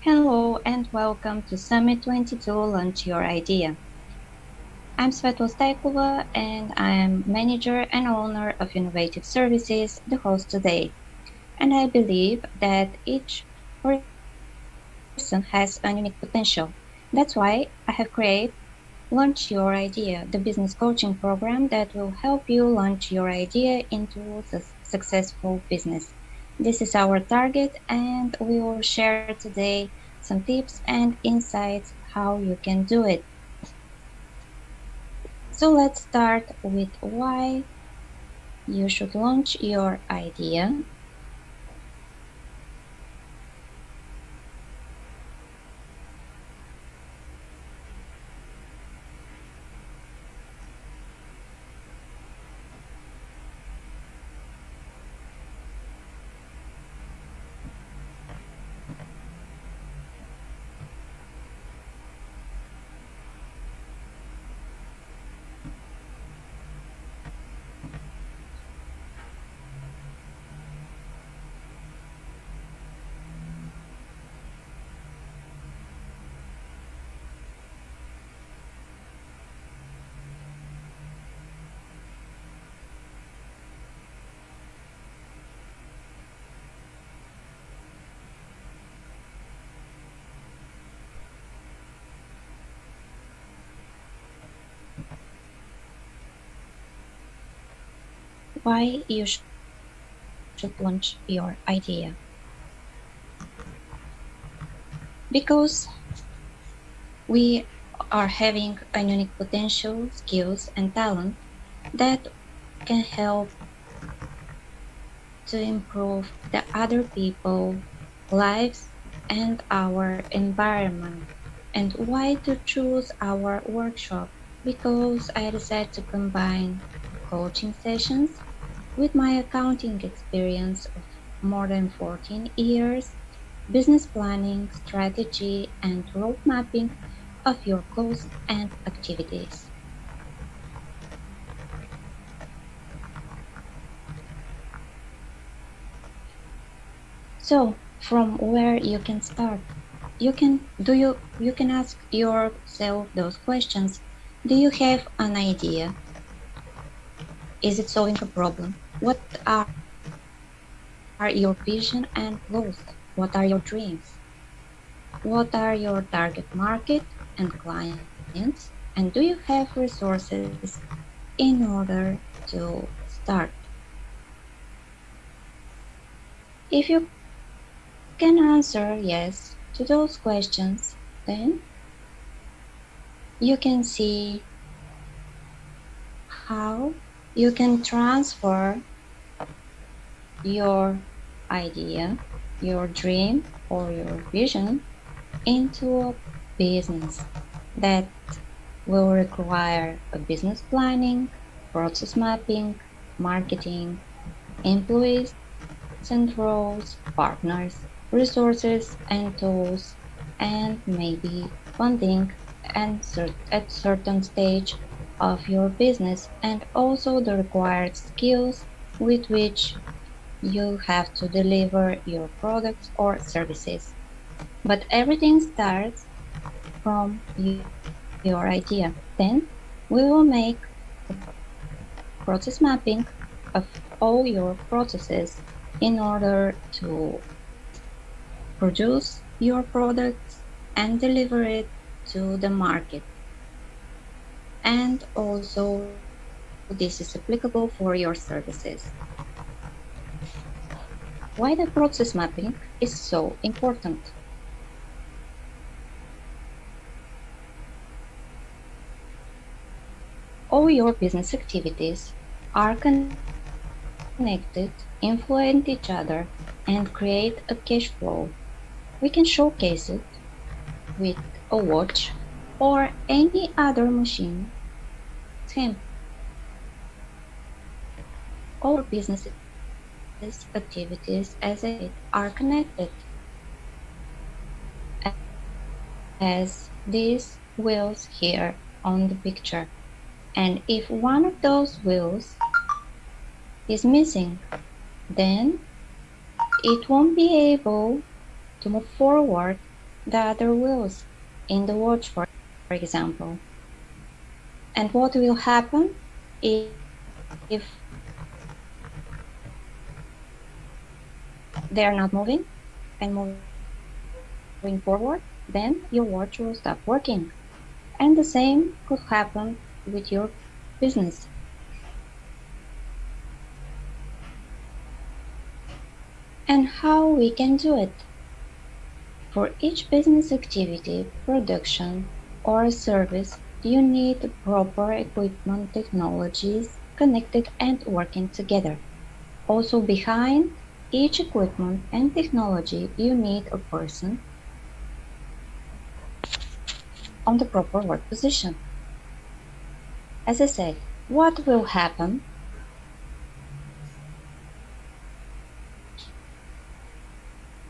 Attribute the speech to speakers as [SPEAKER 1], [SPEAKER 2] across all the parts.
[SPEAKER 1] Hello and welcome to Summit 22 Launch Your Idea. I'm Svetla Staykova and I am manager and owner of Innovative Services, the host today. And I believe that each person has a unique potential. That's why I have created Launch Your Idea, the business coaching program that will help you launch your idea into a successful business. This is our target, and we will share today some tips and insights how you can do it. So let's start with why you should launch your idea. Why you should launch your idea. Because we are having a unique potential, skills, and talent that can help to improve the other people lives and our environment. And why to choose our workshop? Because I decided to combine coaching sessions with my accounting experience of more than 14 years, business planning, strategy, and road mapping of your goals and activities. So, from where you can start, you can ask yourself those questions. Do you have an idea? Is it solving a problem? What are your vision and goals? What are your dreams? What are your target market and clients? And do you have resources in order to start? If you can answer yes to those questions, then you can see how you can transfer your idea, your dream, or your vision into a business that will require a business planning, process mapping, marketing, employees and roles, partners, resources and tools, and maybe funding at certain stage of your business, and also the required skills with which you have to deliver your products or services. But everything starts from your idea. Then we will make process mapping of all your processes in order to produce your products and deliver it to the market. And also, this is applicable for your services. Why the process mapping is so important? All your business activities are connected, influence each other, and create a cash flow. We can showcase it with a watch or any other machine. Same. All your business's activities, as I said, are connected as these wheels here on the picture. And if one of those wheels is missing, then it won't be able to move forward the other wheels in the watch, for example. And what will happen if they are not moving and moving forward? Then your watch will stop working. And the same could happen with your business. And how we can do it? For each business activity, production, or service, you need proper equipment, technologies connected and working together. Also, behind each equipment and technology, you need a person on the proper work position. As I said, what will happen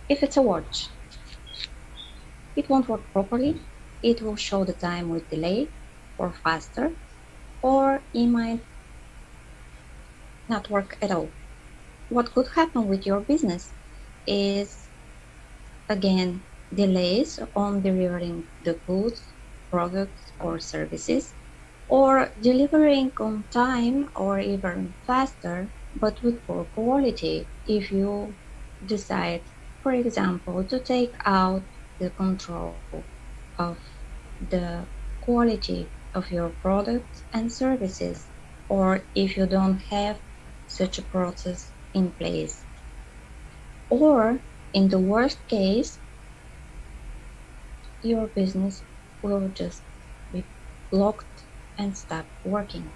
[SPEAKER 1] if it's a watch? It won't work properly, it will show the time with delay or faster, or it might not work at all. What could happen with your business is, again, delays on delivering the goods, products, or services, or delivering on time or even faster, but with poor quality. If you decide, for example, to take out the control of the quality of your products and services, or if you don't have such a process in place. Or in the worst case, your business will just be blocked and stop working.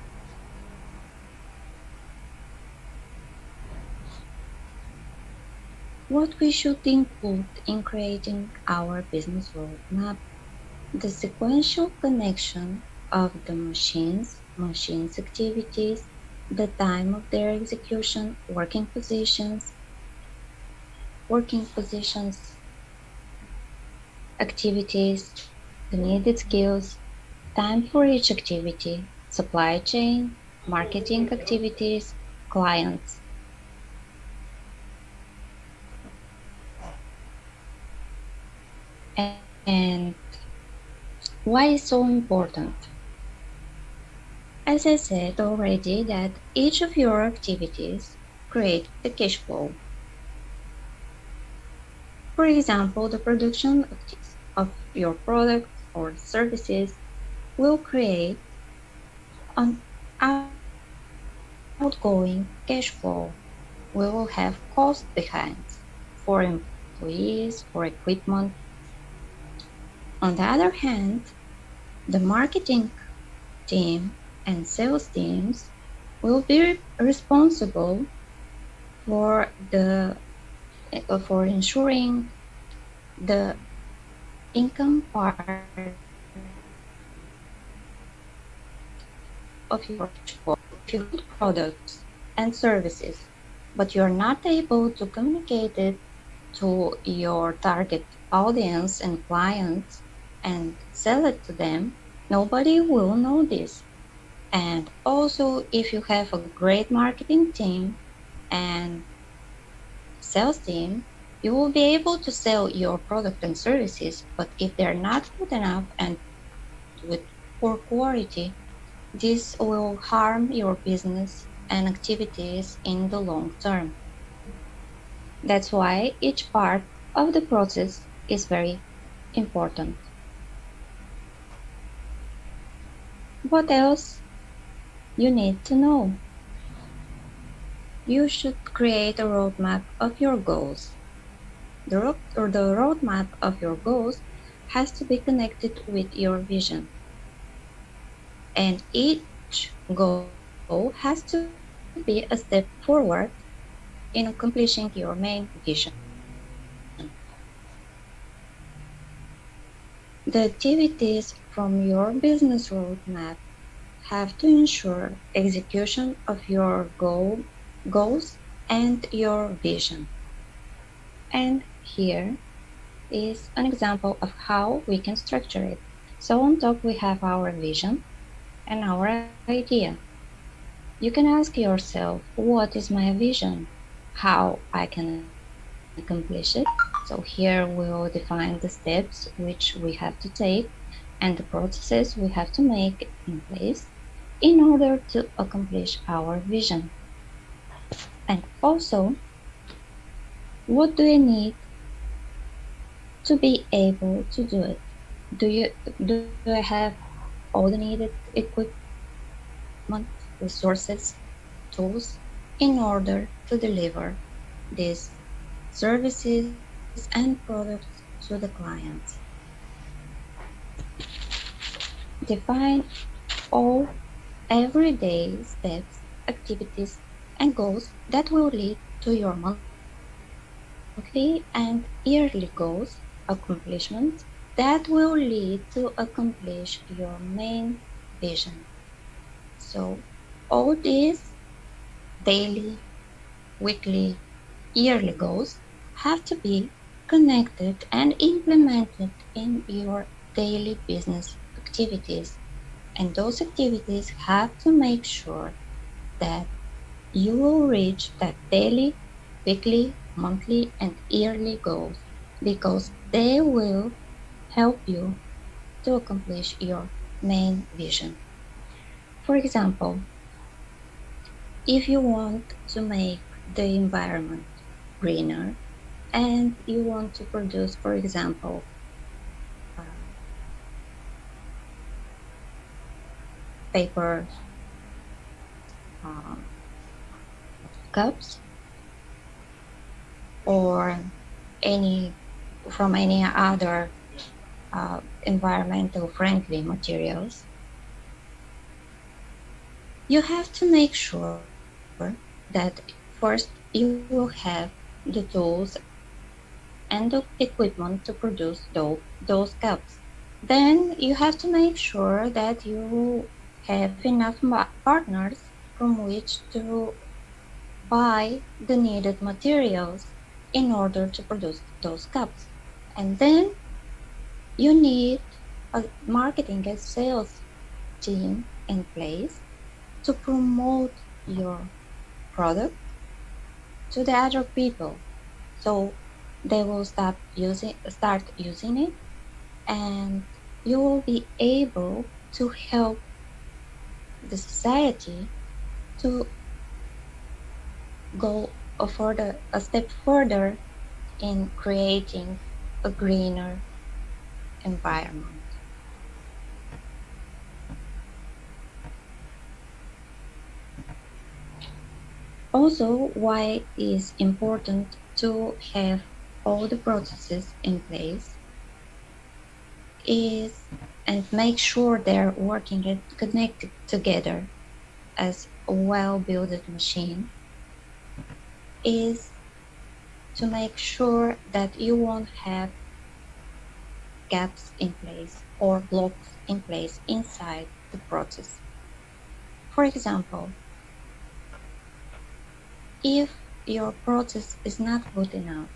[SPEAKER 1] What we should include in creating our business roadmap: the sequential connection of the machines activities, the time of their execution, working positions, activities, the needed skills, time for each activity, supply chain, marketing activities, clients. And why is so important? As I said already, that each of your activities create the cash flow. For example, the production of your products or services will create an outgoing cash flow. We will have cost behind for employees, for equipment. On the other hand, the marketing team and sales teams will be responsible for the for ensuring the income part of your cash flow. If you build products and services, but you're not able to communicate it to your target audience and clients and sell it to them, nobody will know this. And also, if you have a great marketing team and sales team, you will be able to sell your product and services, but if they're not good enough and with poor quality, this will harm your business and activities in the long term. That's why each part of the process is very important. What else you need to know? You should create a roadmap of your goals. The roadmap of your goals has to be connected with your vision. And each goal has to be a step forward in accomplishing your main vision. The activities from your business roadmap have to ensure execution of your goals and your vision. And here is an example of how we can structure it. So on top we have our vision and our idea. You can ask yourself, what is my vision? How I can accomplish it? So here we'll define the steps which we have to take and the processes we have to make in place in order to accomplish our vision. And also, what do you need to be able to do it? Do I have all the needed equipment, resources, tools in order to deliver these services and products to the clients? Define all everyday steps, activities, and goals that will lead to your monthly and yearly goals, accomplishments that will lead to accomplish your main vision. So, all these daily, weekly, yearly goals have to be connected and implemented in your daily business activities. And those activities have to make sure that you will reach that daily, weekly, monthly, and yearly goals because they will help you to accomplish your main vision. For example, if you want to make the environment greener and you want to produce, for example, uh, paper um, cups or any from any other environmental friendly materials, you have to make sure that first you will have the tools and the equipment to produce those cups. Then you have to make sure that you have enough partners from which to buy the needed materials in order to produce those cups. And then you need a marketing and sales team in place to promote your product to the other people. So they will start using it and you will be able to help the society to go a step further in creating a greener environment. Also, why is important to have all the processes in place is and make sure they're working and connected together as a well-built machine is to make sure that you won't have gaps in place or blocks in place inside the process. For example, if your process is not good enough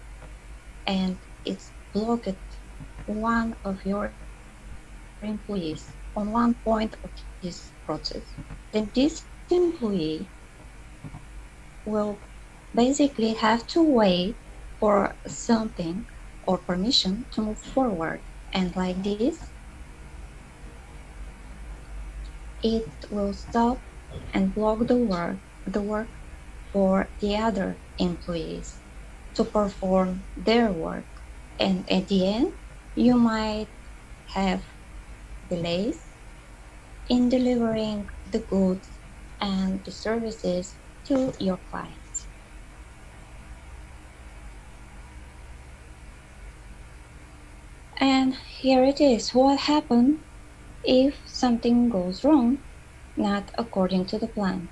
[SPEAKER 1] and it's blocked one of your employees on one point of this process, then this employee will basically have to wait for something or permission to move forward. And like this, it will stop and block the work for the other employees to perform their work. And at the end, you might have delays in delivering the goods and the services to your clients. And here it is. What happens if something goes wrong, not according to the plan?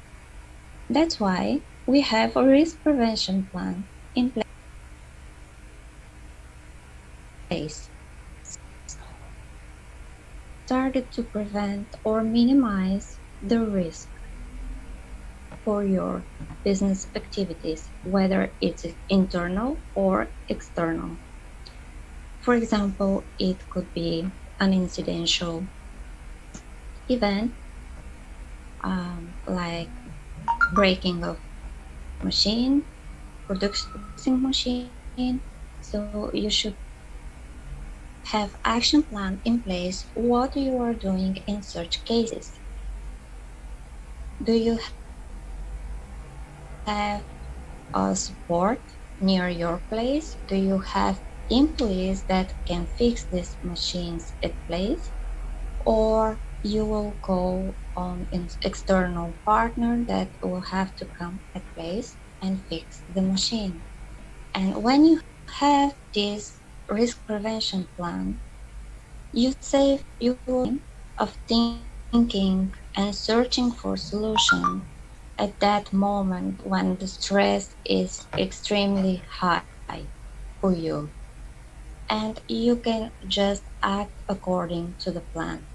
[SPEAKER 1] That's why we have a risk prevention plan in place, target to prevent or minimize the risk for your business activities, whether it's internal or external. For example, it could be an incidental event like breaking of machine, producing machine, So you should have action plan in place what you are doing in such cases. Do you have support near your place? Do you have employees that can fix these machines at place? Or you will call on an external partner that will have to come at place and fix the machine. And when you have this risk prevention plan, you save your of thinking and searching for solution at that moment when the stress is extremely high for you. And you can just act according to the plan,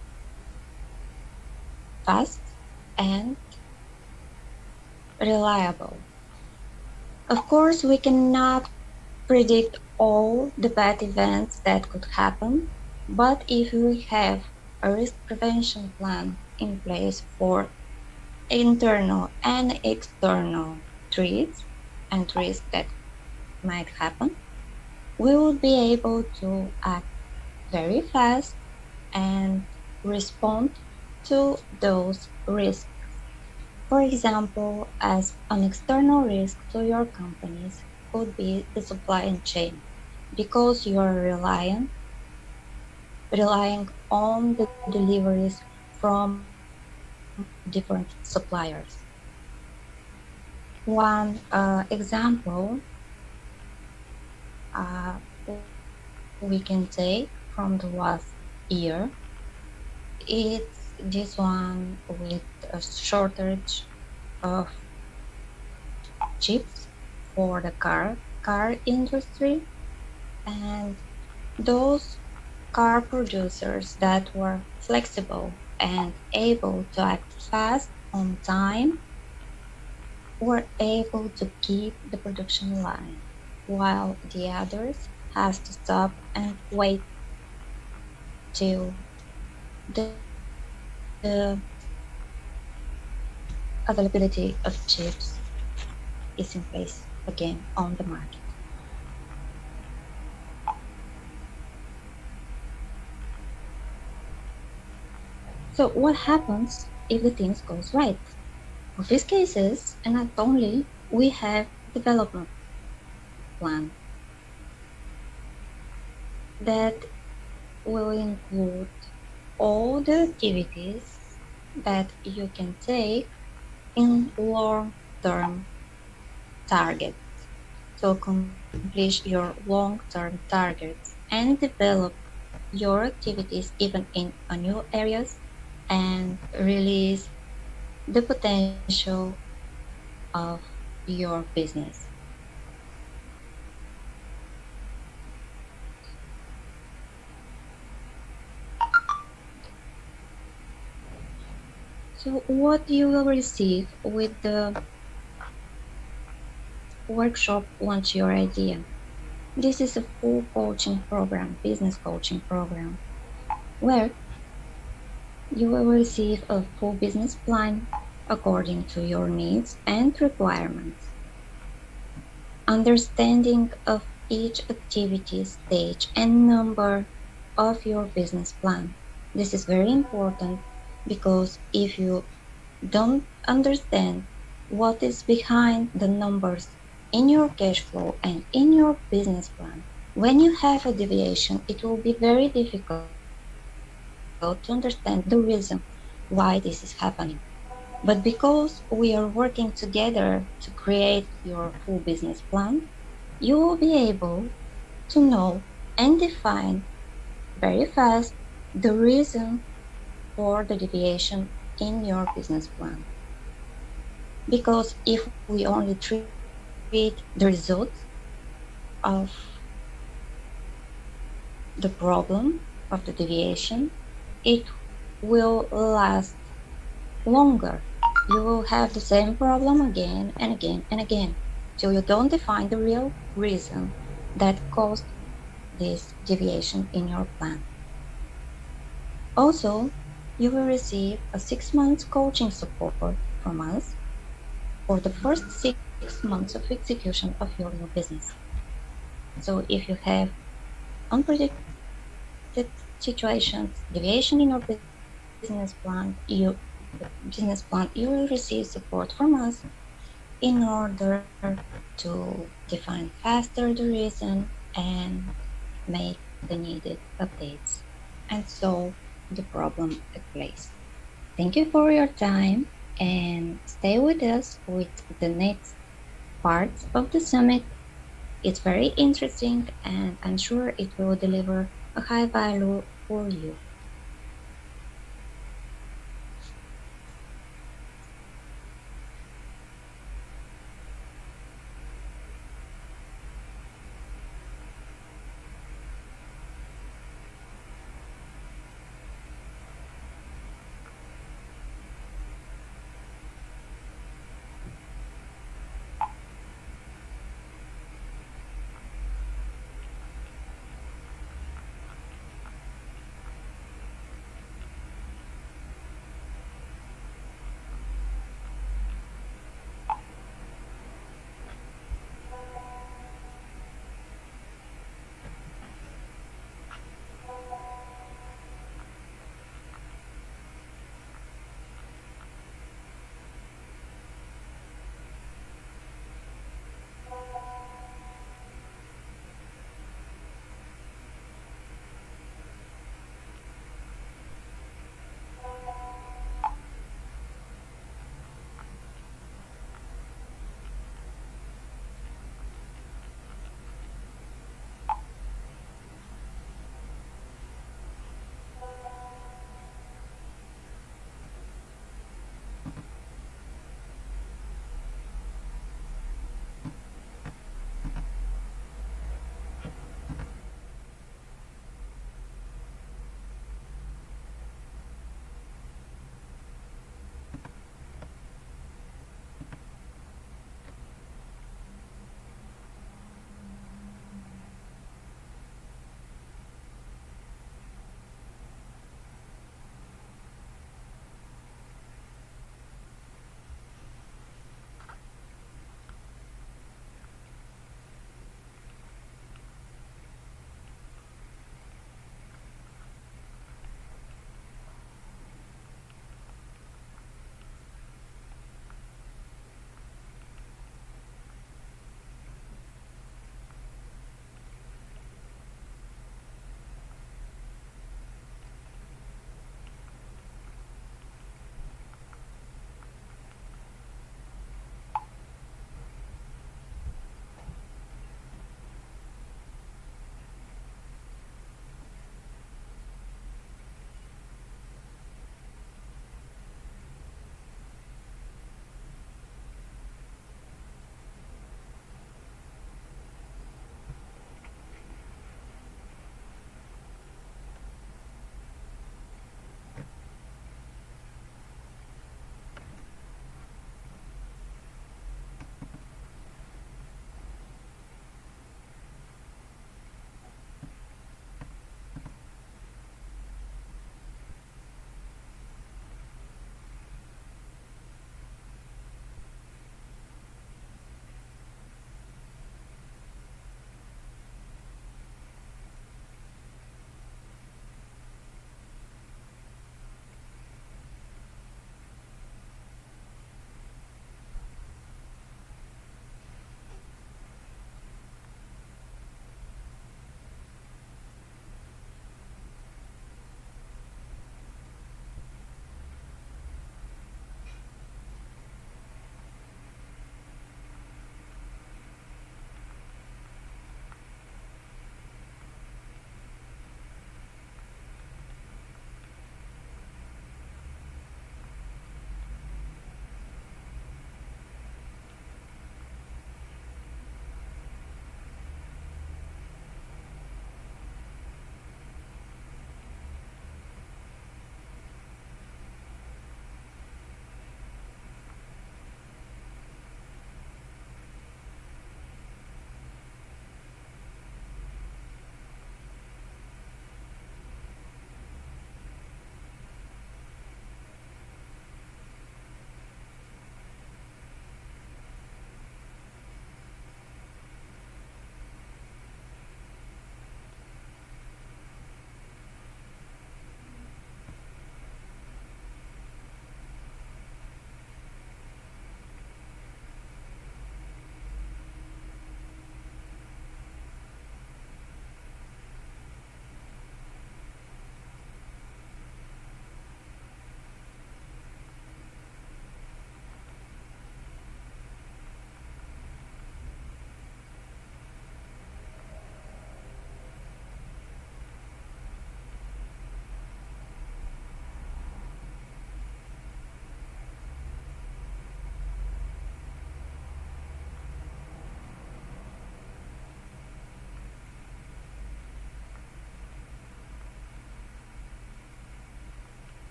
[SPEAKER 1] fast and reliable. Of course, we cannot predict all the bad events that could happen, but if we have a risk prevention plan in place for internal and external threats and risks that might happen, we will be able to act very fast and respond to those risks. For example, as an external risk to your companies could be the supply chain, because you are relying on the deliveries from different suppliers. One example we can take from the last year, it's this one with a shortage of chips for the car industry, and those car producers that were flexible and able to act fast on time were able to keep the production line, while the others has to stop and wait till the availability of chips is in place again on the market. So what happens if the things goes right? For these cases, and not only, we have development plan that will include all the activities that you can take in long-term targets to accomplish your long-term targets and develop your activities even in a new areas and release the potential of your business. So what you will receive with the workshop Launch Your Idea. This is a full coaching program, business coaching program, where you will receive a full business plan according to your needs and requirements. Understanding of each activity stage and number of your business plan. This is very important because if you don't understand what is behind the numbers in your cash flow and in your business plan, when you have a deviation, it will be very difficult to understand the reason why this is happening. But because we are working together to create your full business plan, you will be able to know and define very fast the reason for the deviation in your business plan. Because if we only treat the results of the problem of the deviation, it will last longer. You will have the same problem again and again and again till you don't define the real reason that caused this deviation in your plan. Also, you will receive a 6 months coaching support from us for the first 6 months of execution of your new business. So if you have unpredicted situations, deviation in your business plan, you will receive support from us in order to define faster the reason and make the needed updates and solve the problem at place. Thank you for your time and stay with us with the next parts of the summit. It's very interesting and I'm sure it will deliver a high value for you.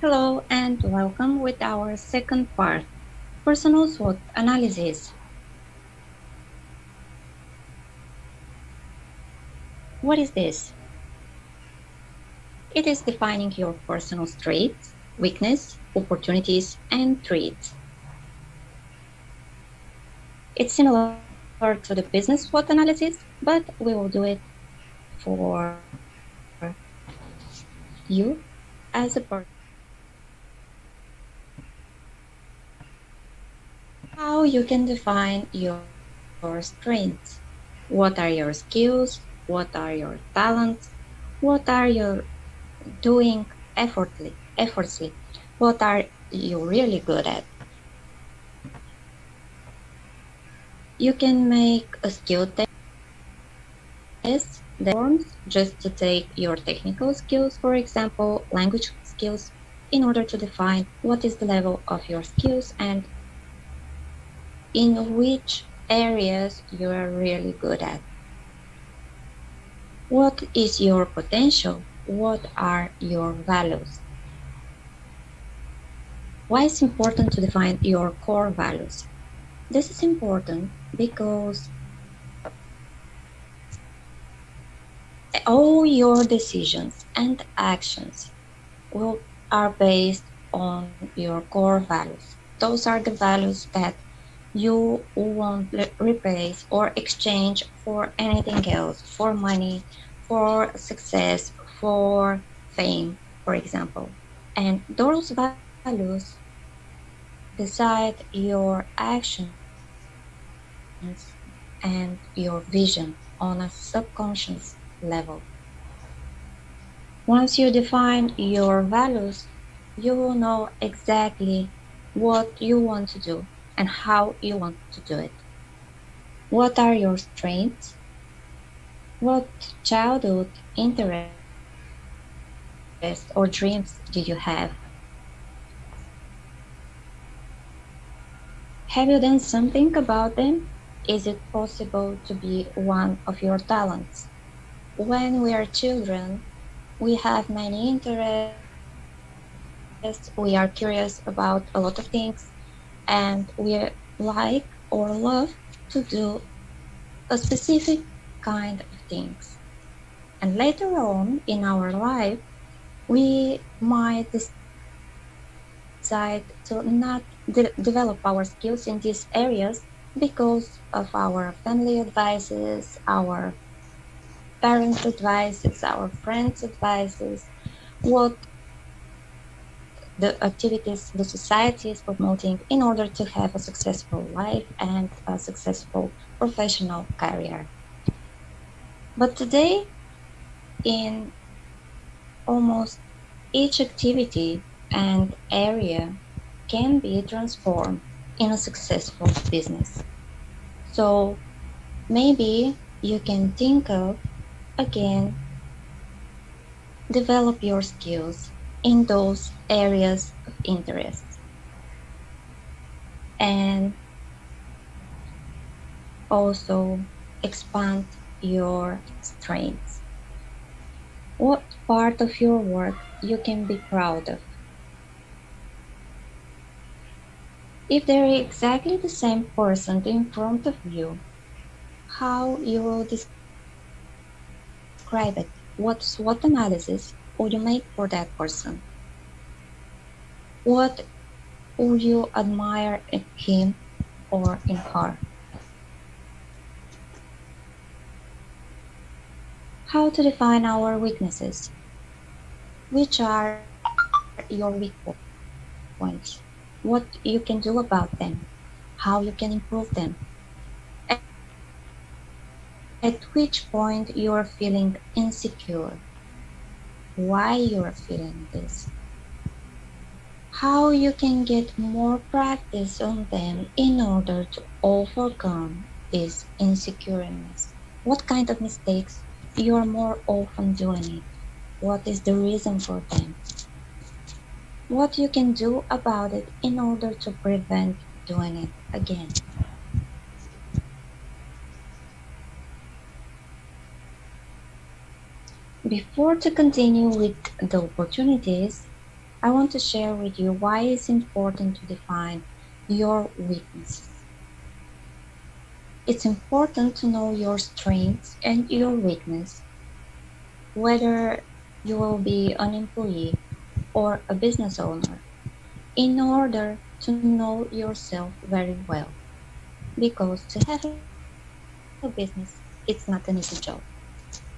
[SPEAKER 1] Hello and welcome with our second part, personal SWOT analysis. What is this? It is defining your personal strengths, weakness, opportunities, and threats. It's similar to the business SWOT analysis, but we will do it for you as a person. How you can define your strengths. What are your skills? What are your talents? What are you doing effortlessly? What are you really good at? You can make a skill test that forms just to take your technical skills, for example, language skills, in order to define what is the level of your skills and in which areas you are really good at. What is your potential? What are your values? Why is it important to define your core values? This is important because all your decisions and actions will are based on your core values. Those are the values that you won't replace or exchange for anything else, for money, for success, for fame, for example. And those values decide your actions and your vision on a subconscious level. Once you define your values, you will know exactly what you want to do and how you want to do it. What are your strengths? What childhood interests or dreams did you have? Have you done something about them? Is it possible to be one of your talents? When we are children, we have many interests, we are curious about a lot of things, and we like or love to do a specific kind of things. And later on in our life, we might decide to not develop our skills in these areas because of our family advices, our parents' advices, our friends' advices, what the activities the society is promoting in order to have a successful life and a successful professional career. But today, in almost each activity and area can be transformed in a successful business. So maybe you can think of again develop your skills in those areas of interest and also expand your strengths. What part of your work you can be proud of? If they're exactly the same person in front of you, how you will describe it? What SWOT analysis would you make for that person? What would you admire in him or in her? How to define our weaknesses? Which are your weak points? What you can do about them? How you can improve them? At which point you are feeling insecure? Why you are feeling this? How you can get more practice on them in order to overcome this insecureness. What kind of mistakes you are more often doing it? What is the reason for them? What you can do about it in order to prevent doing it again. Before to continue with the opportunities, I want to share with you why it's important to define your weaknesses. It's important to know your strengths and your weakness, whether you will be an employee or a business owner, in order to know yourself very well. Because to have a business, it's not an easy job.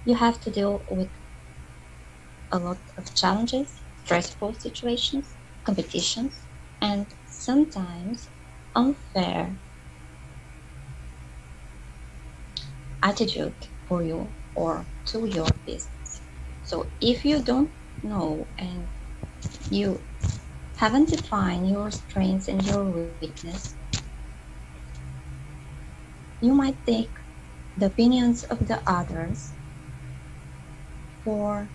[SPEAKER 1] You have to deal with a lot of challenges, stressful situations, competitions, and sometimes unfair attitude for you or to your business. So if you don't know and you haven't defined your strengths and your weakness, you might take the opinions of the others for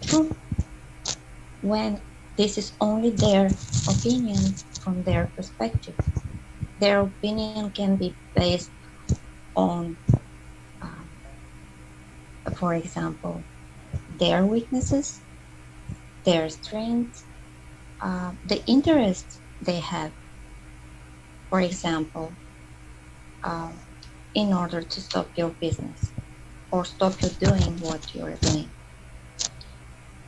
[SPEAKER 1] true when this is only their opinion from their perspective. Their opinion can be based on, um, for example, their weaknesses, their strengths, the interests they have, for example, um, in order to stop your business or stop you doing what you're doing.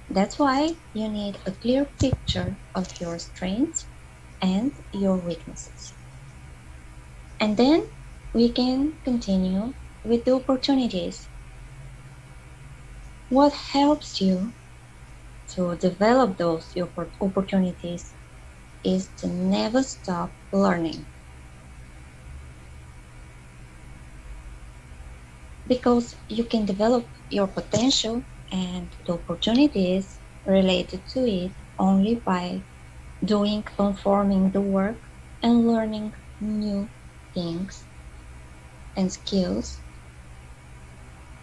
[SPEAKER 1] That's why you need a clear picture of your strengths and your weaknesses. And then we can continue with the opportunities. What helps you to develop those opportunities is to never stop learning, because you can develop your potential and the opportunities related to it only by doing, performing the work, and learning new things and skills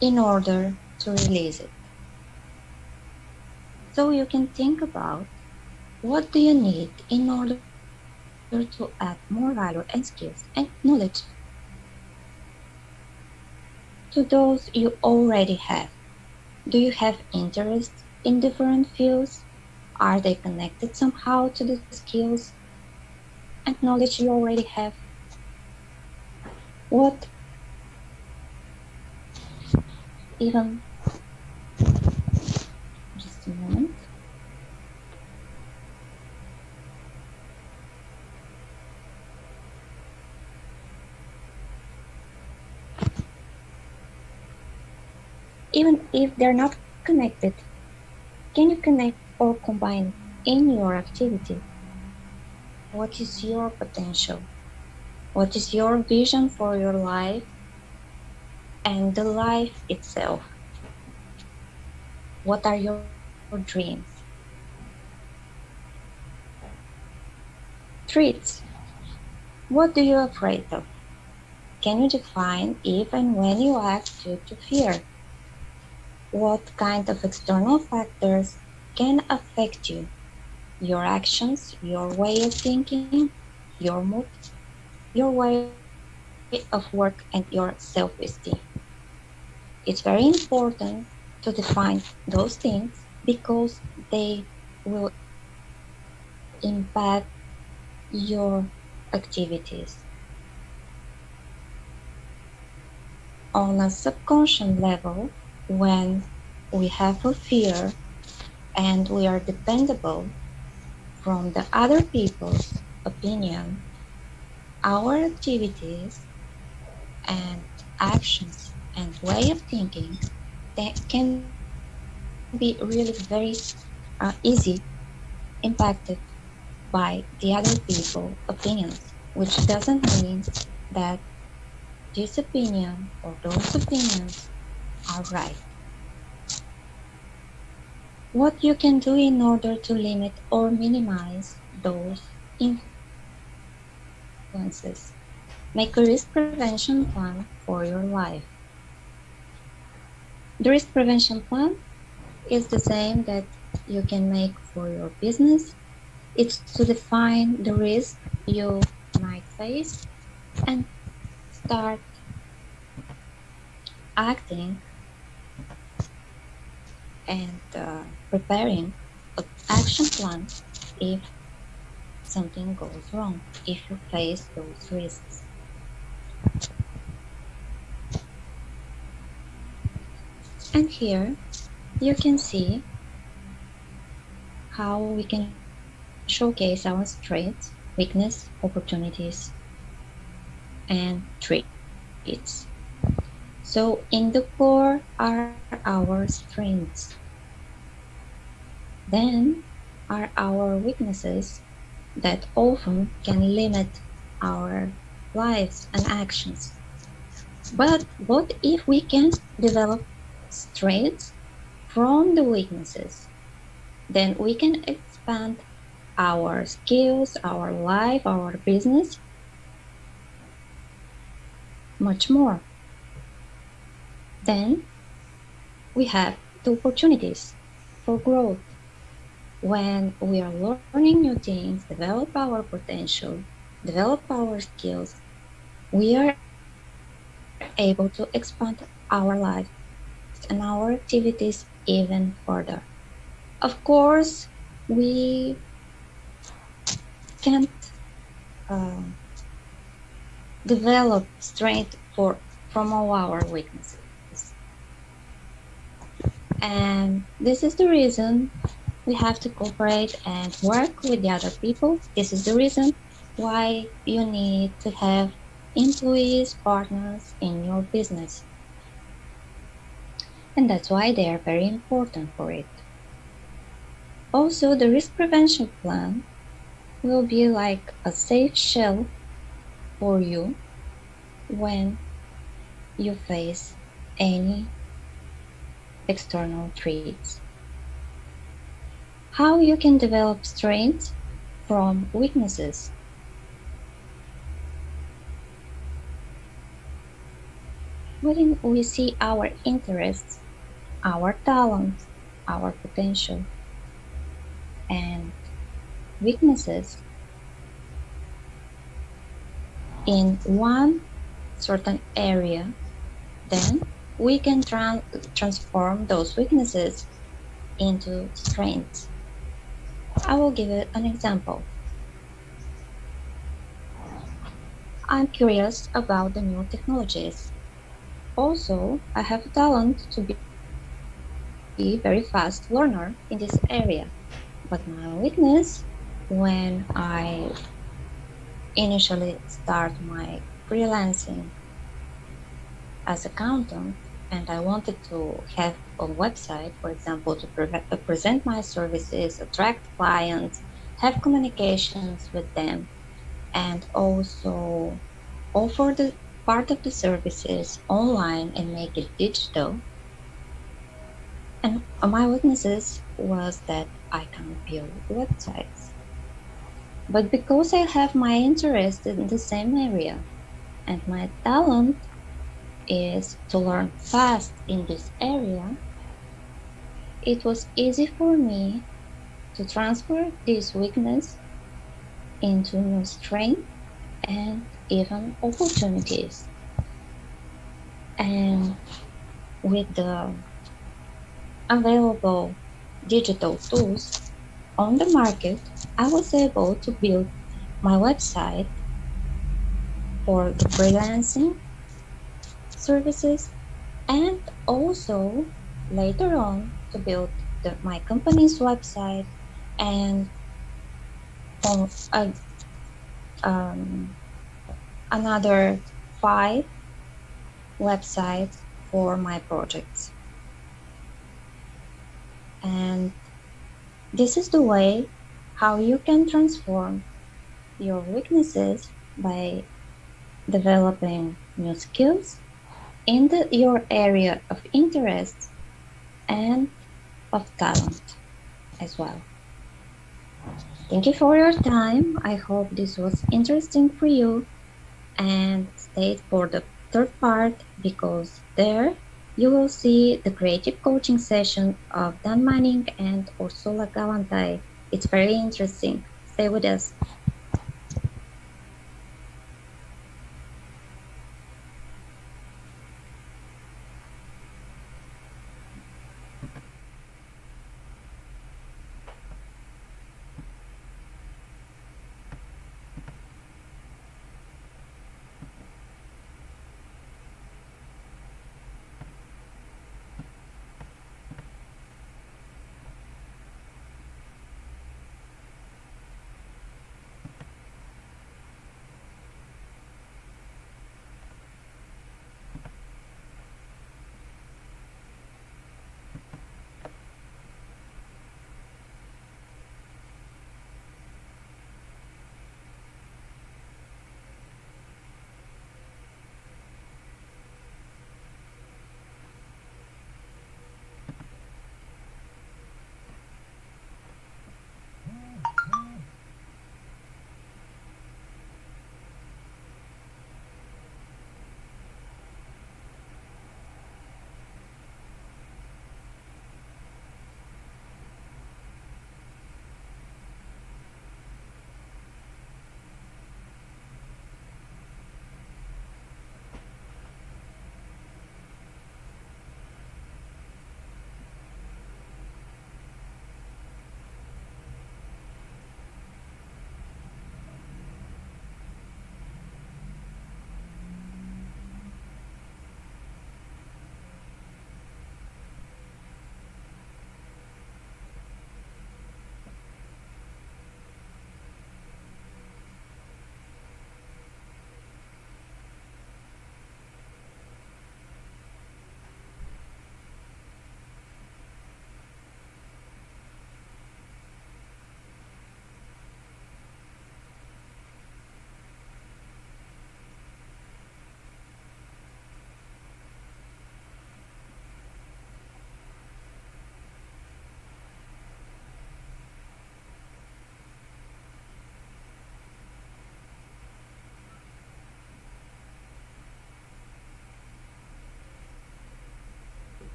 [SPEAKER 1] in order to release it. So you can think about, what do you need in order to add more value and skills and knowledge to those you already have? Do you have interest in different fields? Are they connected somehow to the skills and knowledge you already have? What even, just a moment, even if they're not connected, can you connect or combine in your activity? What is your potential? What is your vision for your life and the life itself? What are your dreams? Threats. What do you afraid of? Can you define if and when you act due to fear? What kind of external factors can affect you? Your actions, your way of thinking, your mood, your way of work, and your self esteem. It's very important to define those things because they will impact your activities. On a subconscious level, when we have a fear and we are dependable from the other people's opinion, our activities and actions and way of thinking that can be really very easy impacted by the other people opinions, which doesn't mean that this opinion or those opinions are right. What you can do in order to limit or minimize those influences. Make a risk prevention plan for your life. The risk prevention plan is the same that you can make for your business. It's to define the risk you might face and start acting and preparing an action plan if something goes wrong, if you face those risks. And here you can see how we can showcase our strengths, weakness, opportunities, and traits. So in the core are our strengths. Then are our weaknesses that often can limit our lives and actions. But what if we can develop strengths from the weaknesses? Then we can expand our skills, our life, our business much more. Then we have the opportunities for growth. When we are learning new things, develop our potential, develop our skills, we are able to expand our lives and our activities even further. Of course, we can't uh, develop strength from all our weaknesses. And this is the reason we have to cooperate and work with the other people. This is the reason why you need to have employees, partners in your business. And that's why they are very important for it. Also, the risk prevention plan will be like a safe shell for you when you face any external threats. How you can develop strengths from weaknesses. When we see our interests, our talents, our potential, and weaknesses in one certain area, then we can transform those weaknesses into strengths. I will give it an example. I'm curious about the new technologies. Also, I have a talent to be very fast learner in this area. But my weakness when I initially start my freelancing as accountant and I wanted to have a website, for example, to present my services, attract clients, have communications with them, and also offer the part of the services online and make it digital. And my weaknesses was that I can't build websites. But because I have my interest in the same area and my talent is to learn fast in this area, it was easy for me to transfer this weakness into new strength and even opportunities. And with the available digital tools on the market, I was able to build my website for the freelancing services and also later on to build my company's website and on um, another 5 websites for my projects. And this is the way how you can transform your weaknesses by developing new skills in your area of interest and of talent as well. Thank you for your time. I hope this was interesting for you and stay for the third part because there you will see the creative coaching session of Dan Manning and Orsolya Galantai. It's very interesting. Stay with us.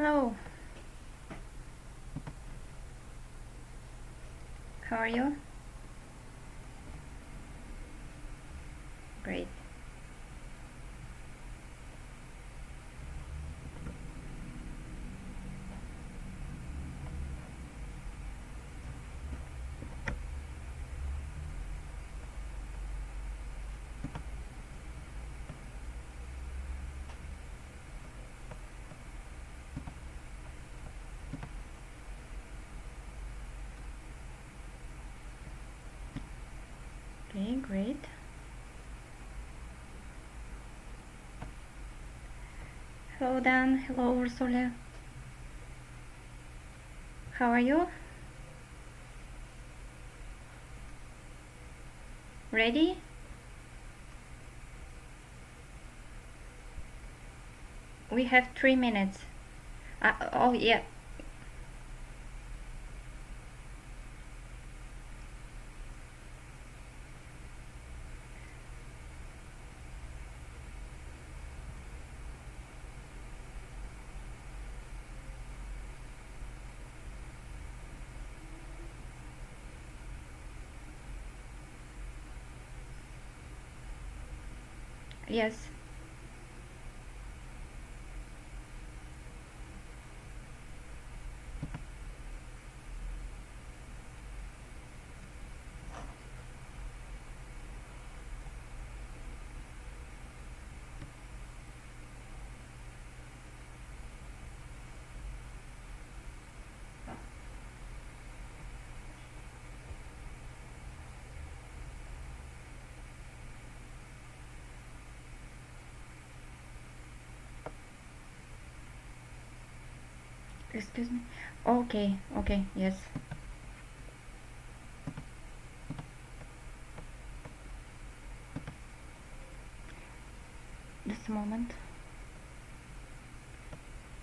[SPEAKER 2] Hello. How are you? Great. Okay, great. Hello, Dan. Hello, Orsolya. How are you? Ready? We have 3 minutes. Oh, yeah. Yes. Excuse me. Okay, okay, yes. Just a moment.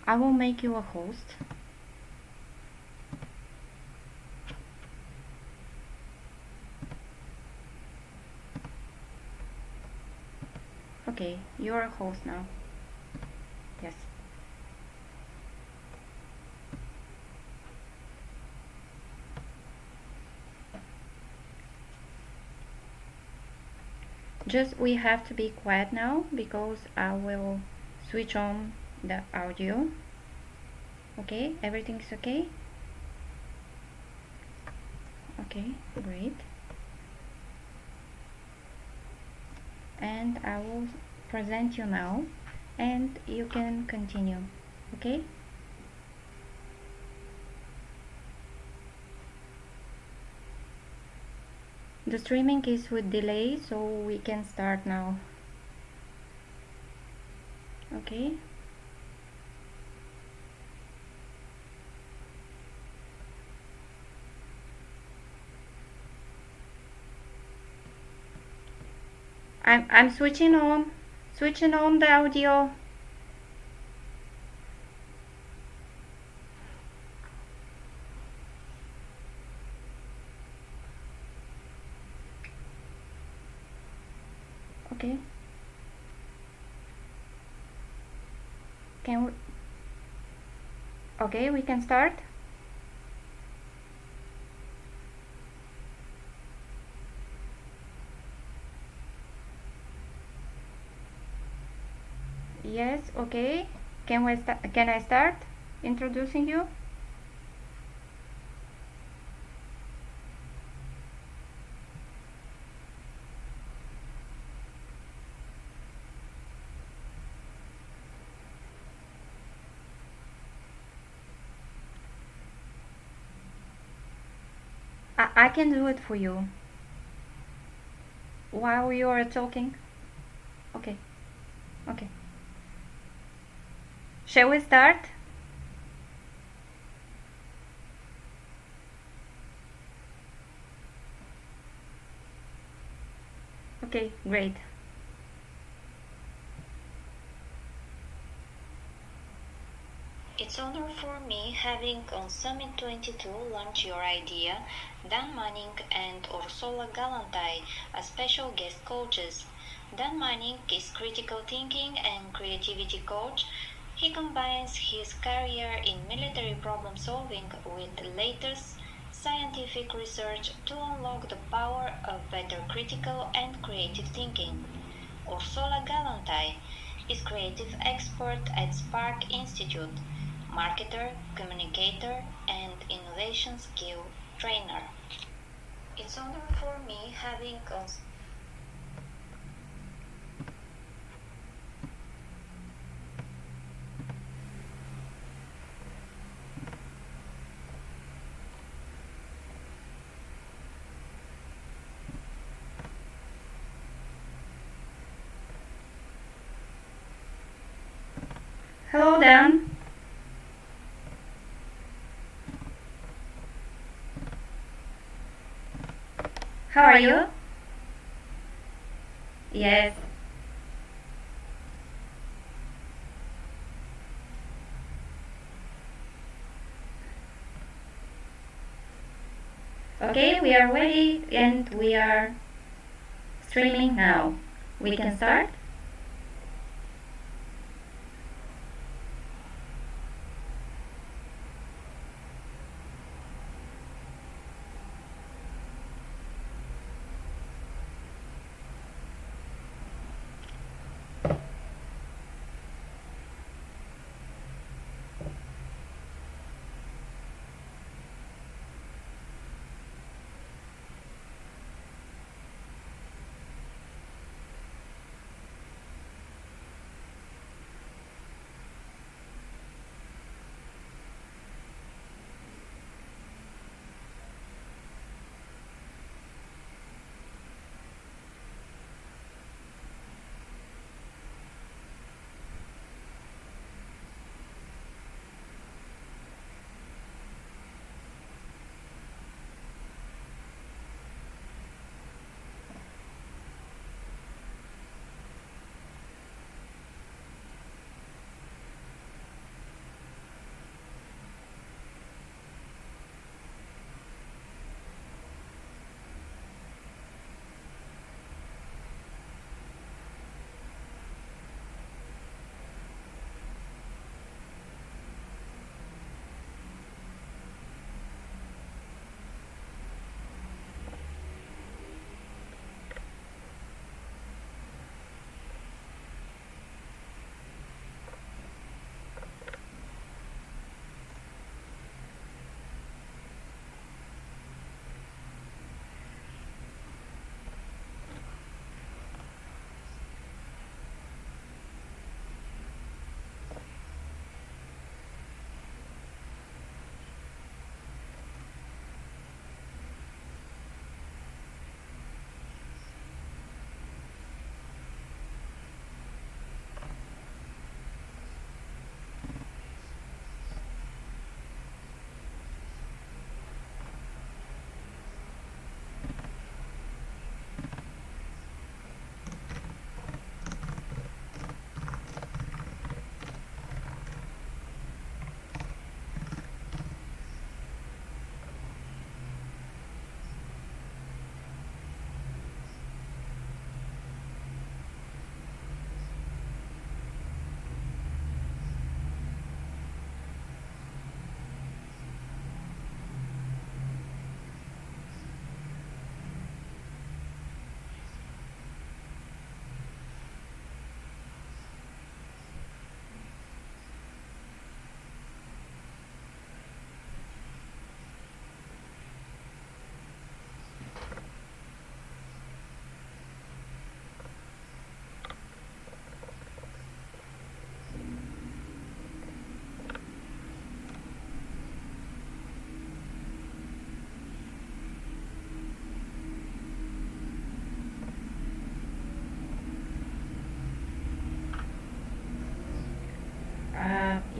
[SPEAKER 2] I will make you a host. Okay, you're a host now. Yes. Just we have to be quiet now because I will switch on the audio. Okay, everything's okay? Okay, great. And I will present you now and you can continue. Okay? The streaming is with delay, so we can start now. Okay? I'm switching on the audio. Okay. Can we? Okay, we can start. Yes, okay. Can I start introducing you? I can do it for you while you are talking. Okay. Okay. Shall we start? Okay, great.
[SPEAKER 1] It's honor for me having on Summit 22 launch your idea, Dan Manning and Orsolya Galantai as special guest coaches. Dan Manning is critical thinking and creativity coach. He combines his career in military problem solving with the latest scientific research to unlock the power of better critical and creative thinking. Orsolya Galantai is creative expert at Spark Institute, marketer, communicator, and innovation skill trainer. It's honor for me having
[SPEAKER 2] Hello, Dan. How are you? Yes. Okay, we are ready and we are streaming now. We can start?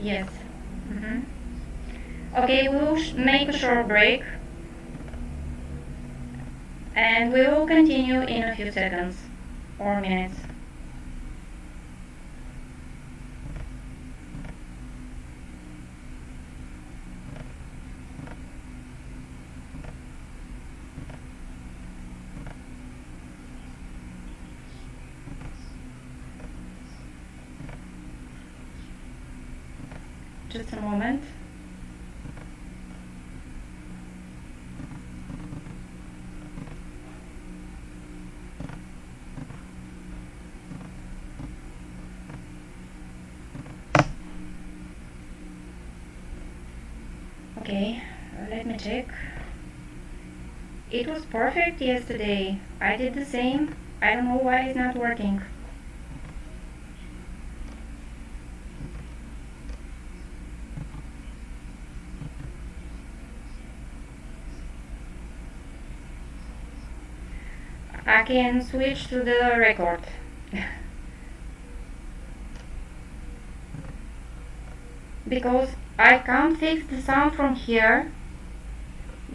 [SPEAKER 2] Yes. Mhm. Okay, we will make a short break and we will continue in a few seconds or minutes. Just a moment. Okay, let me check. It was perfect yesterday. I did the same. I don't know why it's not working. I can switch to the record. Because I can't fix the sound from here.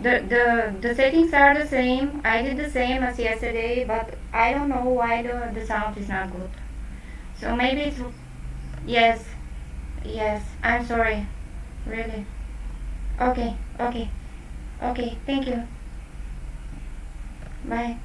[SPEAKER 2] The settings are the same. I did the same as yesterday, but I don't know why the sound is not good. So maybe it's, yes, yes, I'm sorry. Really. Okay, okay, okay, thank you. Bye.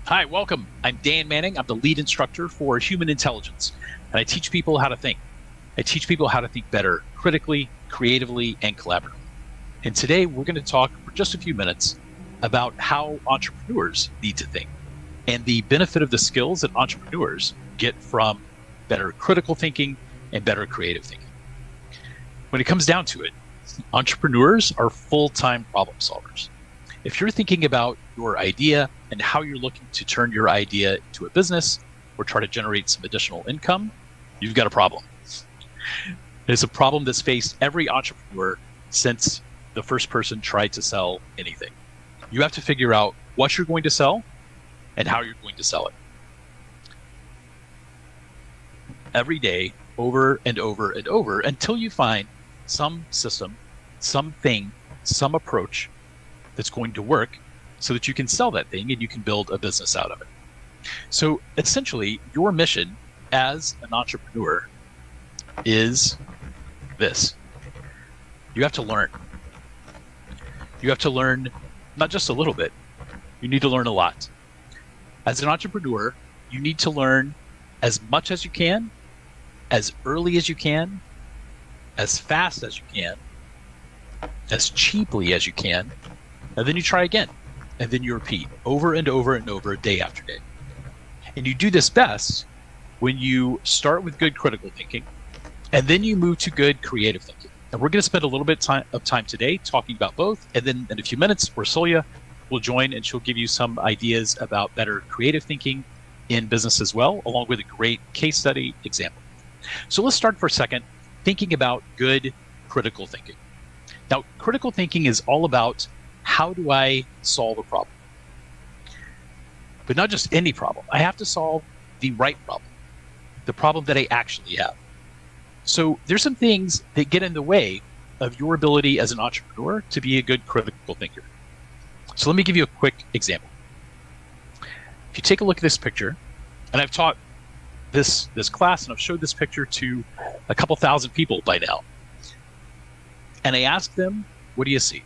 [SPEAKER 3] Hi, welcome. I'm Dan Manning. I'm the lead instructor for human intelligence, and I teach people how to think. I teach people how to think better, critically, creatively, and collaboratively. And today we're going to talk for just a few minutes about how entrepreneurs need to think and the benefit of the skills that entrepreneurs get from better critical thinking and better creative thinking. When it comes down to it, entrepreneurs are full-time problem solvers. If you're thinking about your idea and how you're looking to turn your idea into a business or try to generate some additional income, you've got a problem. It's a problem that's faced every entrepreneur since the first person tried to sell anything. You have to figure out what you're going to sell and how you're going to sell it. Every day, over and over and over, until you find some system, something, some approach that's going to work so that you can sell that thing and you can build a business out of it. So essentially, your mission as an entrepreneur is this. You have to learn. You have to learn not just a little bit, you need to learn a lot. As an entrepreneur, you need to learn as much as you can, as early as you can, as fast as you can, as cheaply as you can, and then you try again, and then you repeat over and over and over, day after day. And you do this best when you start with good critical thinking, and then you move to good creative thinking. And we're going to spend a little bit of time today talking about both, and then in a few minutes, Orsolya will join, and she'll give you some ideas about better creative thinking in business as well, along with a great case study example. So let's start for a second thinking about good critical thinking. Now, critical thinking is all about how do I solve a problem? But not just any problem. I have to solve the right problem, the problem that I actually have. So there's some things that get in the way of your ability as an entrepreneur to be a good critical thinker. So let me give you a quick example. If you take a look at this picture, and I've taught this class and I've showed this picture to a couple thousand people by now. And I ask them, what do you see?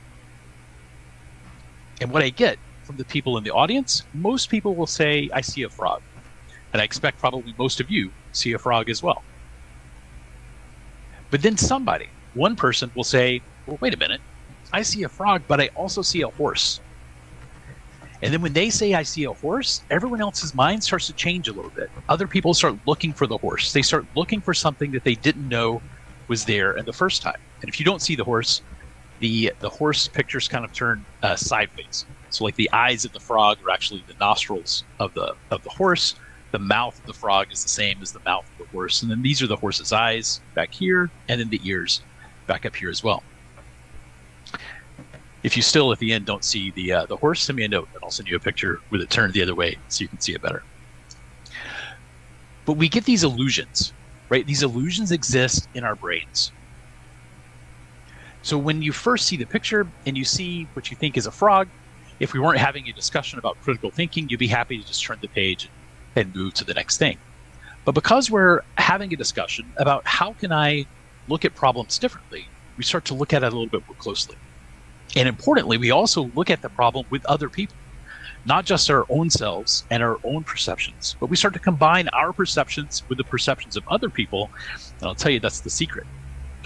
[SPEAKER 3] And what I get from the people in the audience, most people will say, I see a frog. And I expect probably most of you see a frog as well. But then one person will say, well, wait a minute, I see a frog, but I also see a horse. And then when they say I see a horse, everyone else's mind starts to change a little bit. Other people start looking for the horse. They start looking for something that they didn't know was there in the first time. And if you don't see the horse horse pictures kind of turn sideways. So like the eyes of the frog are actually the nostrils of the horse. The mouth of the frog is the same as the mouth of the horse. And then these are the horse's eyes back here, and then the ears back up here as well. If you still at the end don't see the horse, send me a note and I'll send you a picture with it turned the other way so you can see it better. But we get these illusions, right? These illusions exist in our brains. So when you first see the picture and you see what you think is a frog, if we weren't having a discussion about critical thinking, you'd be happy to just turn the page and move to the next thing. But because we're having a discussion about how can I look at problems differently, we start to look at it a little bit more closely. And importantly, we also look at the problem with other people, not just our own selves and our own perceptions, but we start to combine our perceptions with the perceptions of other people. And I'll tell you, that's the secret.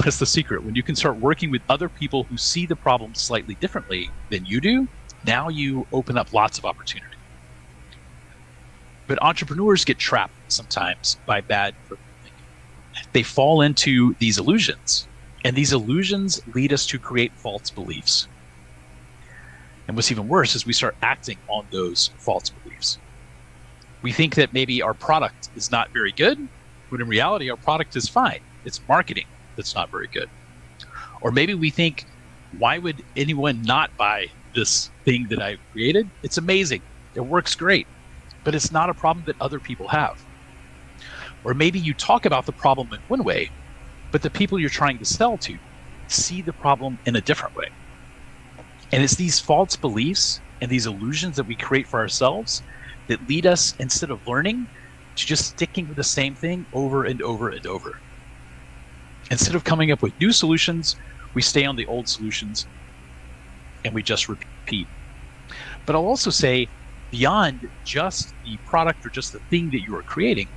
[SPEAKER 3] That's the secret. When you can start working with other people who see the problem slightly differently than you do, now you open up lots of opportunity. But entrepreneurs get trapped sometimes by bad critical thinking. They fall into these illusions, and these illusions lead us to create false beliefs. And what's even worse is we start acting on those false beliefs. We think that maybe our product is not very good, when in reality, our product is fine. It's marketing that's not very good. Or maybe we think, why would anyone not buy this thing that I've created? It's amazing. It works great. But it's not a problem that other people have. Or maybe you talk about the problem in one way, but the people you're trying to sell to see the problem in a different way. And it's these false beliefs and these illusions that we create for ourselves that lead us, instead of learning, to just sticking with the same thing over and over and over. Instead of coming up with new solutions, we stay on the old solutions and we just repeat. But I'll also say, beyond just the product or just the thing that you are creating,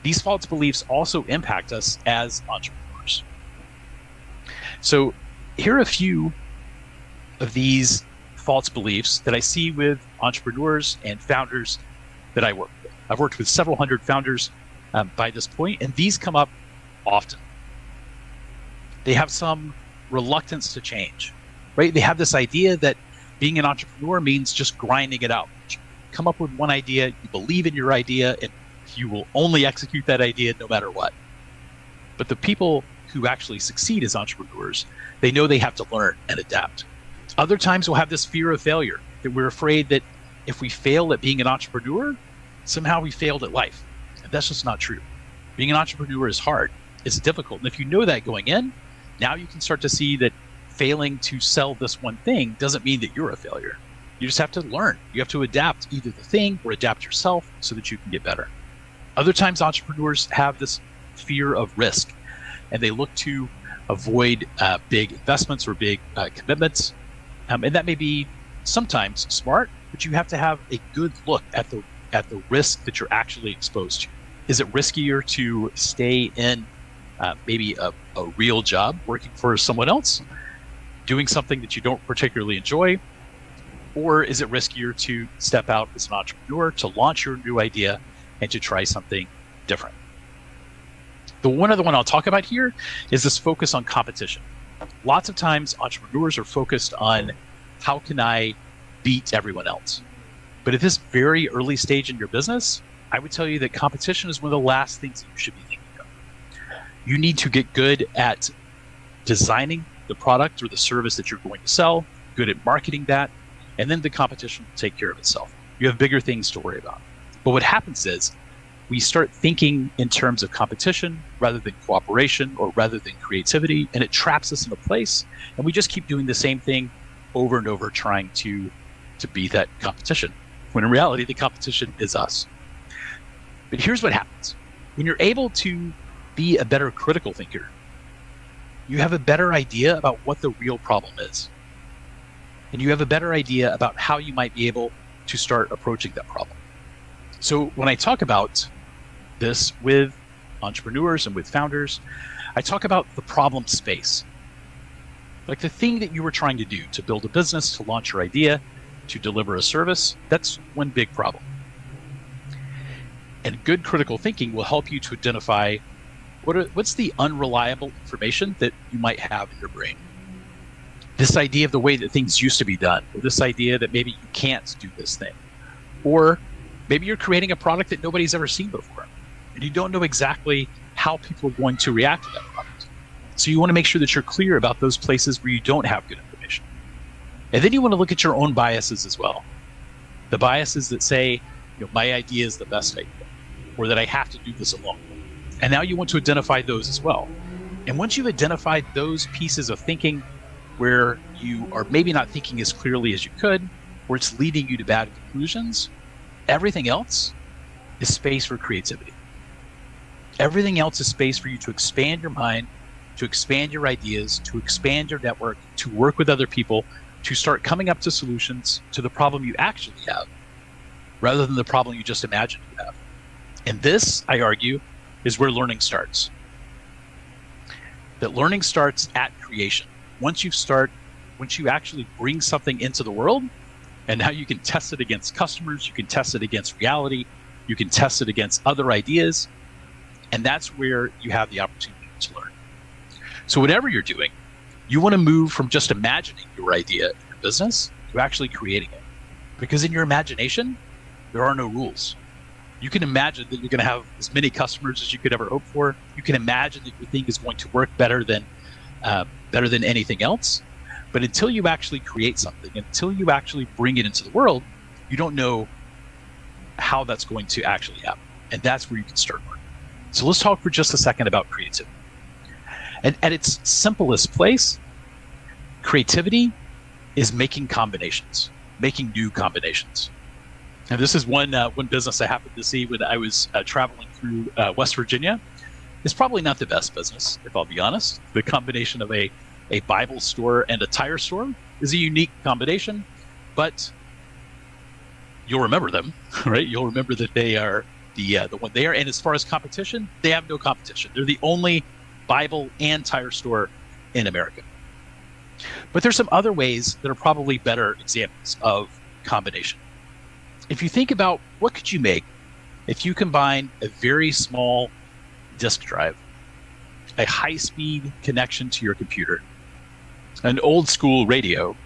[SPEAKER 3] these false beliefs also impact us as entrepreneurs. So here are a few of these false beliefs that I see with entrepreneurs and founders that I work with. I've worked with several hundred founders by this point, and these come up often. They have some reluctance to change, right? They have this idea that being an entrepreneur means just grinding it out. You come up with one idea, you believe in your idea, and you will only execute that idea no matter what. But the people who actually succeed as entrepreneurs, they know they have to learn and adapt. Other times we'll have this fear of failure, that we're afraid that if we fail at being an entrepreneur, somehow we failed at life. And that's just not true. Being an entrepreneur is hard. It's difficult. And if you know that going in, now you can start to see that failing to sell this one thing doesn't mean that you're a failure. You just have to learn. You have to adapt either the thing or adapt yourself so that you can get better. Other times entrepreneurs have this fear of risk, and they look to avoid big investments or big commitments. And that may be sometimes smart, but you have to have a good look at the risk that you're actually exposed to. Is it riskier to stay in maybe a real job working for someone else, doing something that you don't particularly enjoy? Or is it riskier to step out as an entrepreneur, to launch your new idea and to try something different? The one other one I'll talk about here is this focus on competition. Lots of times entrepreneurs are focused on how can I beat everyone else? But at this very early stage in your business, I would tell you that competition is one of the last things that you should be thinking of. You need to get good at designing the product or the service that you're going to sell, good at marketing that, and then the competition will take care of itself. You have bigger things to worry about. But what happens is we start thinking in terms of competition rather than cooperation or rather than creativity, and it traps us in a place, and we just keep doing the same thing over and over, trying to beat that competition, when in reality the competition is us. But here's what happens. When you're able to be a better critical thinker, you have a better idea about what the real problem is. And you have a better idea about how you might be able to start approaching that problem. So when I talk about this with entrepreneurs and with founders, I talk about the problem space. Like the thing that you were trying to do, to build a business, to launch your idea, to deliver a service, that's one big problem. And good critical thinking will help you to identify what's the unreliable information that you might have in your brain. This idea of the way that things used to be done, or this idea that maybe you can't do this thing. Or maybe you're creating a product that nobody's ever seen before, and you don't know exactly how people are going to react to that product. So you want to make sure that you're clear about those places where you don't have good information. And then you want to look at your own biases as well. The biases that say, my idea is the best idea, or that I have to do this alone. And now you want to identify those as well. And once you've identified those pieces of thinking where you are maybe not thinking as clearly as you could, or it's leading you to bad conclusions, everything else is space for creativity. Everything else is space for you to expand your mind, to expand your ideas, to expand your network, to work with other people, to start coming up to solutions to the problem you actually have, rather than the problem you just imagined you have. And this, I argue, is where learning starts. That learning starts at creation. Once you actually bring something into the world, and now you can test it against customers, you can test it against reality, you can test it against other ideas, and that's where you have the opportunity to learn. So whatever you're doing, you want to move from just imagining your idea in your business to actually creating it. Because in your imagination, there are no rules. You can imagine that you're going to have as many customers as you could ever hope for. You can imagine that your thing is going to work better than anything else. But until you actually create something, until you actually bring it into the world, you don't know how that's going to actually happen. And that's where you can start learning. So let's talk for just a second about creativity. And at its simplest place, creativity is making combinations, making new combinations. And this is one business I happened to see when I was traveling through West Virginia. It's probably not the best business, if I'll be honest. The combination of a Bible store and a tire store is a unique combination, but you'll remember them, right? You'll remember that they are the one there. And as far as competition, they have no competition. They're the only Bible and tire store in America. But there's some other ways that are probably better examples of combination. If you think about what could you make if you combine a very small disk drive, a high-speed connection to your computer, an old school radio,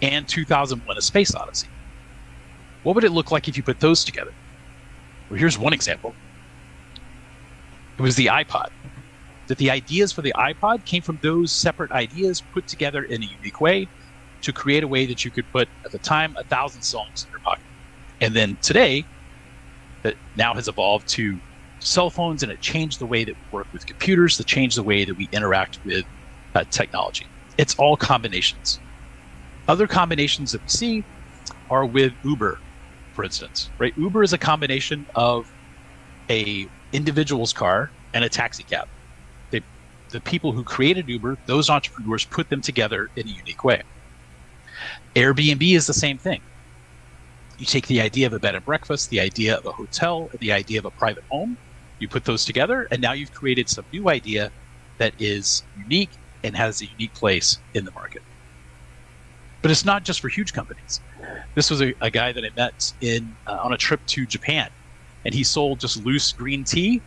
[SPEAKER 3] and 2001: A Space Odyssey. What would it look like if you put those together? Well, here's one example. It was the iPod. That the ideas for the iPod came from those separate ideas put together in a unique way to create a way that you could put, at the time, 1,000 songs in your pocket. And then today, that now has evolved to cell phones, and it changed the way that we work with computers, to change the way that we interact with technology. It's all combinations. Other combinations that we see are with Uber, for instance, right? Uber is a combination of a individual's car and a taxi cab. The people who created Uber, those entrepreneurs, put them together in a unique way. Airbnb is the same thing. You take the idea of a bed and breakfast, the idea of a hotel, the idea of a private home, you put those together, and now you've created some new idea that is unique and has a unique place in the market. But it's not just for huge companies. This was a guy that I met on a trip to Japan, and he sold just loose green tea,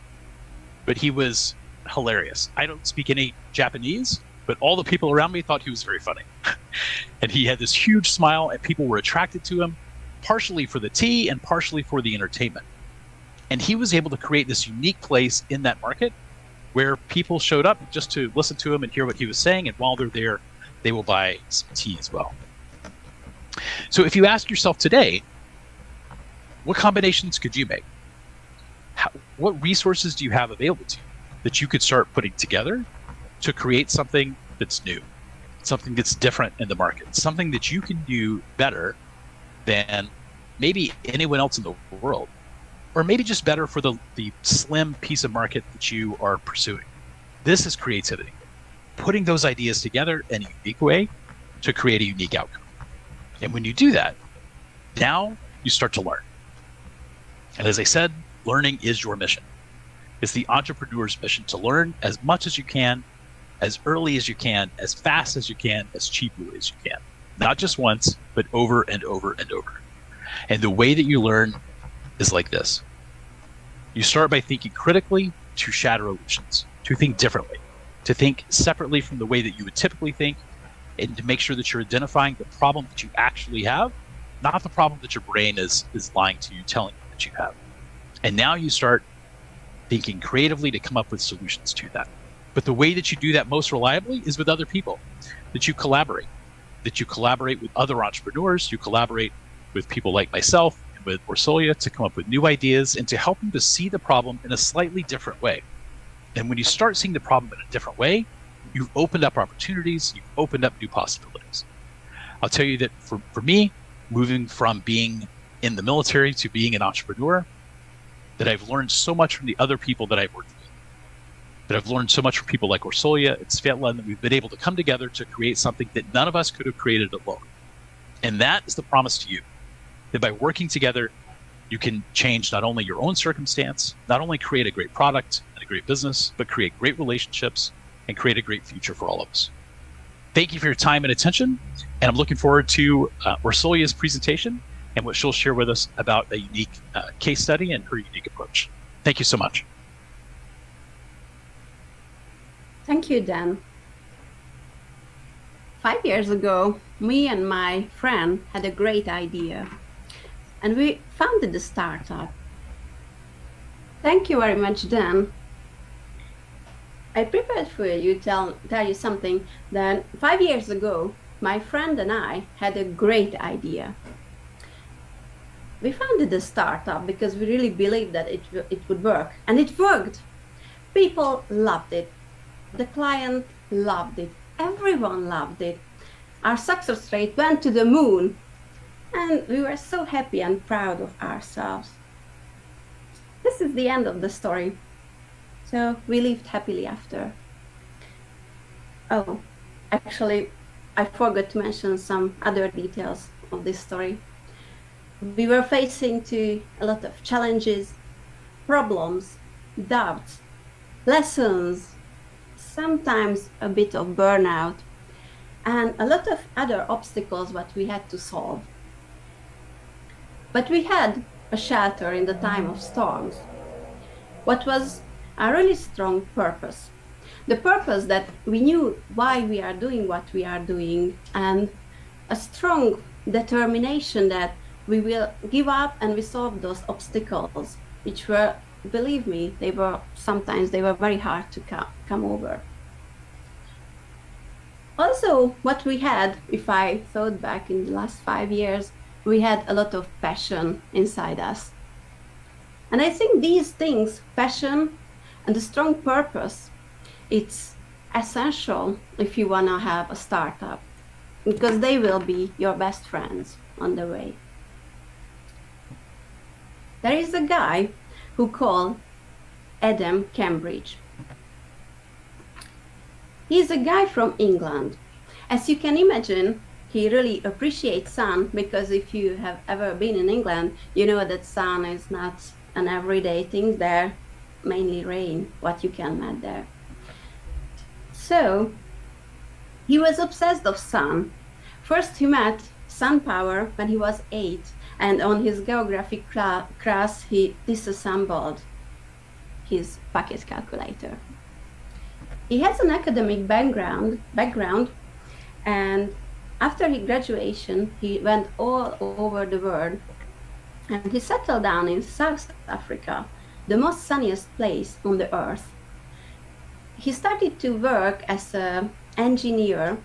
[SPEAKER 3] but he was hilarious. I don't speak any Japanese, but all the people around me thought he was very funny. And he had this huge smile, and people were attracted to him, partially for the tea and partially for the entertainment. And he was able to create this unique place in that market where people showed up just to listen to him and hear what he was saying. And while they're there, they will buy some tea as well. So if you ask yourself today, what combinations could you make? What resources do you have available to you that you could start putting together to create something that's new, something that's different in the market, something that you can do better than maybe anyone else in the world, or maybe just better for the slim piece of market that you are pursuing? This is creativity, putting those ideas together in a unique way to create a unique outcome. And when you do that, now you start to learn. And as I said, learning is your mission. It's the entrepreneur's mission to learn as much as you can, as early as you can, as fast as you can, as cheaply as you can. Not just once, but over and over and over. And the way that you learn is like this. You start by thinking critically to shatter illusions, to think differently, to think separately from the way that you would typically think, and to make sure that you're identifying the problem that you actually have, not the problem that your brain is lying to you, telling you that you have. And now you start thinking creatively to come up with solutions to that. But the way that you do that most reliably is with other people, that you collaborate, that you collaborate with other entrepreneurs, you collaborate with people like myself and with Orsolya to come up with new ideas and to help them to see the problem in a slightly different way. And when you start seeing the problem in a different way, you've opened up opportunities, you've opened up new possibilities. I'll tell you that for me, moving from being in the military to being an entrepreneur, that I've learned so much from the other people that I've worked with, that I've learned so much from people like Orsolya and Svetla, and that we've been able to come together to create something that none of us could have created alone. And that is the promise to you, that by working together, you can change not only your own circumstance, not only create a great product and a great business, but create great relationships and create a great future for all of us. Thank you for your time and attention. And I'm looking forward to Orsolya's presentation and what she'll share with us about a unique case study and her unique approach. Thank you so much.
[SPEAKER 4] Thank you, Dan. 5 years ago, me and my friend had a great idea, and we founded a startup. Thank you very much, Dan. I prepared for you to tell you something. Then 5 years ago, my friend and I had a great idea. We founded a startup because we really believed that it would work, and it worked. People loved it. The client loved it. Everyone loved it. Our success rate went to the moon, and we were so happy and proud of ourselves. This is the end of the story. So we lived happily after. Oh, actually, I forgot to mention some other details of this story. We were facing a lot of challenges, problems, doubts, lessons, sometimes a bit of burnout, and a lot of other obstacles that we had to solve. But we had a shelter in the time of storms. What was a really strong purpose. The purpose that we knew why we are doing what we are doing, and a strong determination that we will give up and we solve those obstacles, which were, believe me, sometimes they were very hard to come over. Also, what we had, if I thought back in the last 5 years, we had a lot of passion inside us. And I think these things, passion and a strong purpose, it's essential if you want to have a startup, because they will be your best friends on the way. There is a guy who called Adam Cambridge. He's a guy from England. As you can imagine, he really appreciates sun, because if you have ever been in England, you know that sun is not an everyday thing there, mainly rain, what you can met there. So he was obsessed of sun. First he met sun power when he was 8, and on his geographic class he disassembled his pocket calculator. He has an academic background, and after his graduation he went all over the world, and he settled down in South Africa, the most sunniest place on the earth. He started to work as an engineer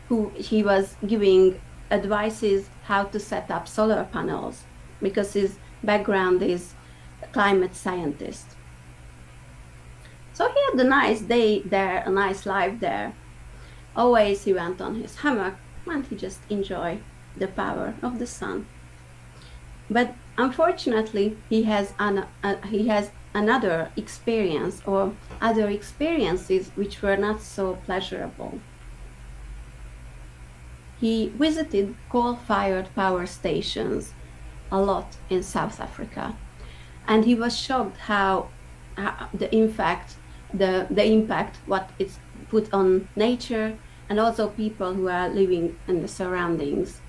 [SPEAKER 4] who he was giving advices how to set up solar panels, because his background is a climate scientist. So he had a nice day there, a nice life there. Always he went on his hammock and he just enjoyed the power of the sun. But unfortunately, he has another experience, or other experiences which were not so pleasurable. He visited coal-fired power stations a lot in South Africa, and he was shocked how the impact what it's put on nature, and also people who are living in the surroundings.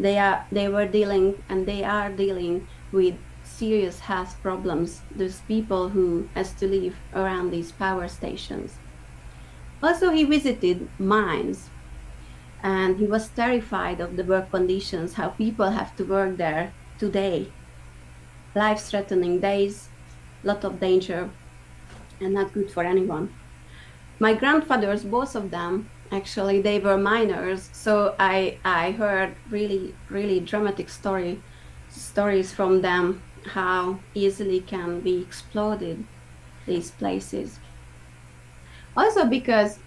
[SPEAKER 4] They were dealing, and they are dealing with serious health problems, those people who has to live around these power stations. Also, he visited mines, and he was terrified of the work conditions, how people have to work there today. Life-threatening days, lot of danger, and not good for anyone. My grandfathers, both of them, Actually, they were minors, so I heard really dramatic stories from them, how easily can be exploded these places. Also because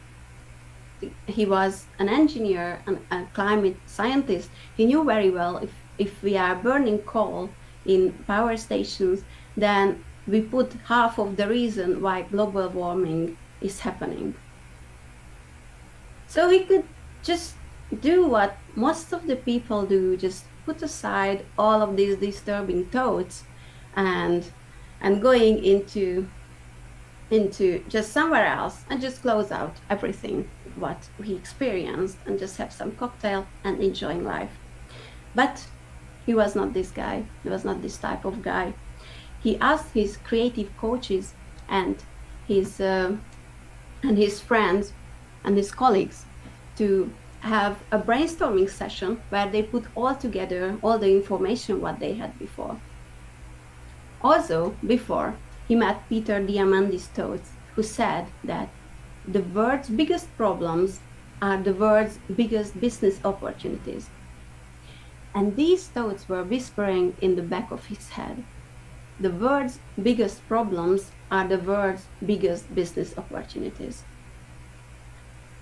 [SPEAKER 4] he was an engineer and a climate scientist, he knew very well if we are burning coal in power stations, then we put half of the reason why global warming is happening. So we could just do what most of the people do, just put aside all of these disturbing thoughts and going into just somewhere else and just close out everything what we experienced and just have some cocktail and enjoying life. But he was not this guy. He was not this type of guy. He asked his creative coaches and his friends and his colleagues to have a brainstorming session where they put all together all the information what they had before. Also, before, he met Peter Diamandis, who said that the world's biggest problems are the world's biggest business opportunities. And these thoughts were whispering in the back of his head. The world's biggest problems are the world's biggest business opportunities.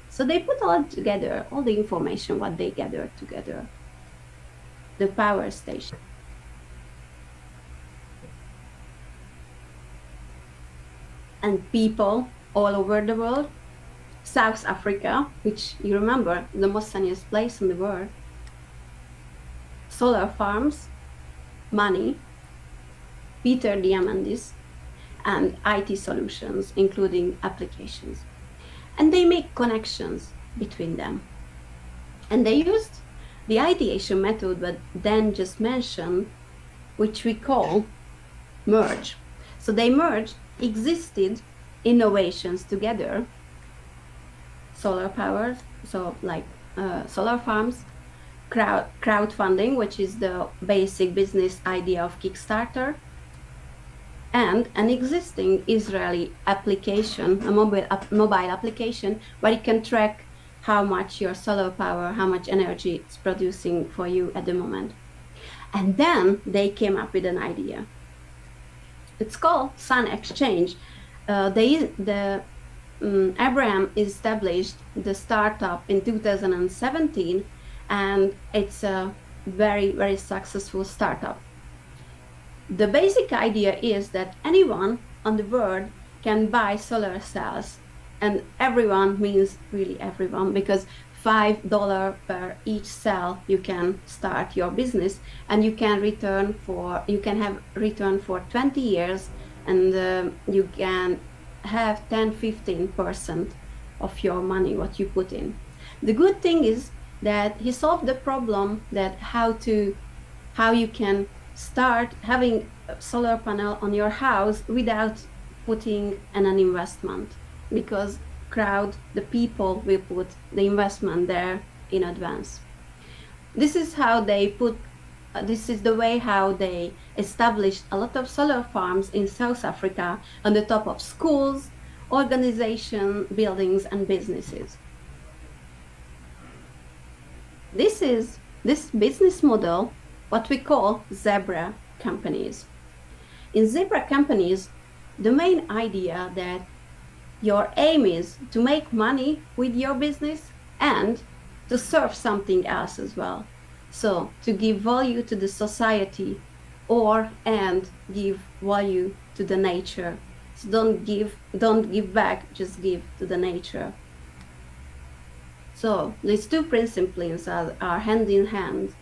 [SPEAKER 4] So they put all together, all the information what they gathered together. The power station. And people all over the world. South Africa, which you remember, the most sunniest place in the world. Solar farms, money, Peter Diamandis, and IT solutions, including applications. And they make connections between them. And they used the ideation method, but then just mentioned, which we call merge. So they merged existed innovations together, solar power, so like solar farms, crowdfunding, which is the basic business idea of Kickstarter, and an existing Israeli application, a mobile application, where you can track how much your solar power, how much energy it's producing for you at the moment. And then they came up with an idea. It's called Sun Exchange. Abraham established the startup in 2017, and it's a very, very successful startup. The basic idea is that anyone on the world can buy solar cells, and everyone means really everyone, because $5 per each cell you can start your business, and you can have return for 20 years, and you can have 10-15% of your money what you put in. The good thing is that he solved the problem that how you can start having a solar panel on your house without putting an investment, because the people will put the investment there in advance. This is the way how they established a lot of solar farms in South Africa on the top of schools, organization, buildings, and businesses. This is this business model, what we call zebra companies. In zebra companies, the main idea that your aim is to make money with your business and to serve something else as well. So to give value to the society and give value to the nature. So don't give back, just give to the nature. So these two principles are hand in hand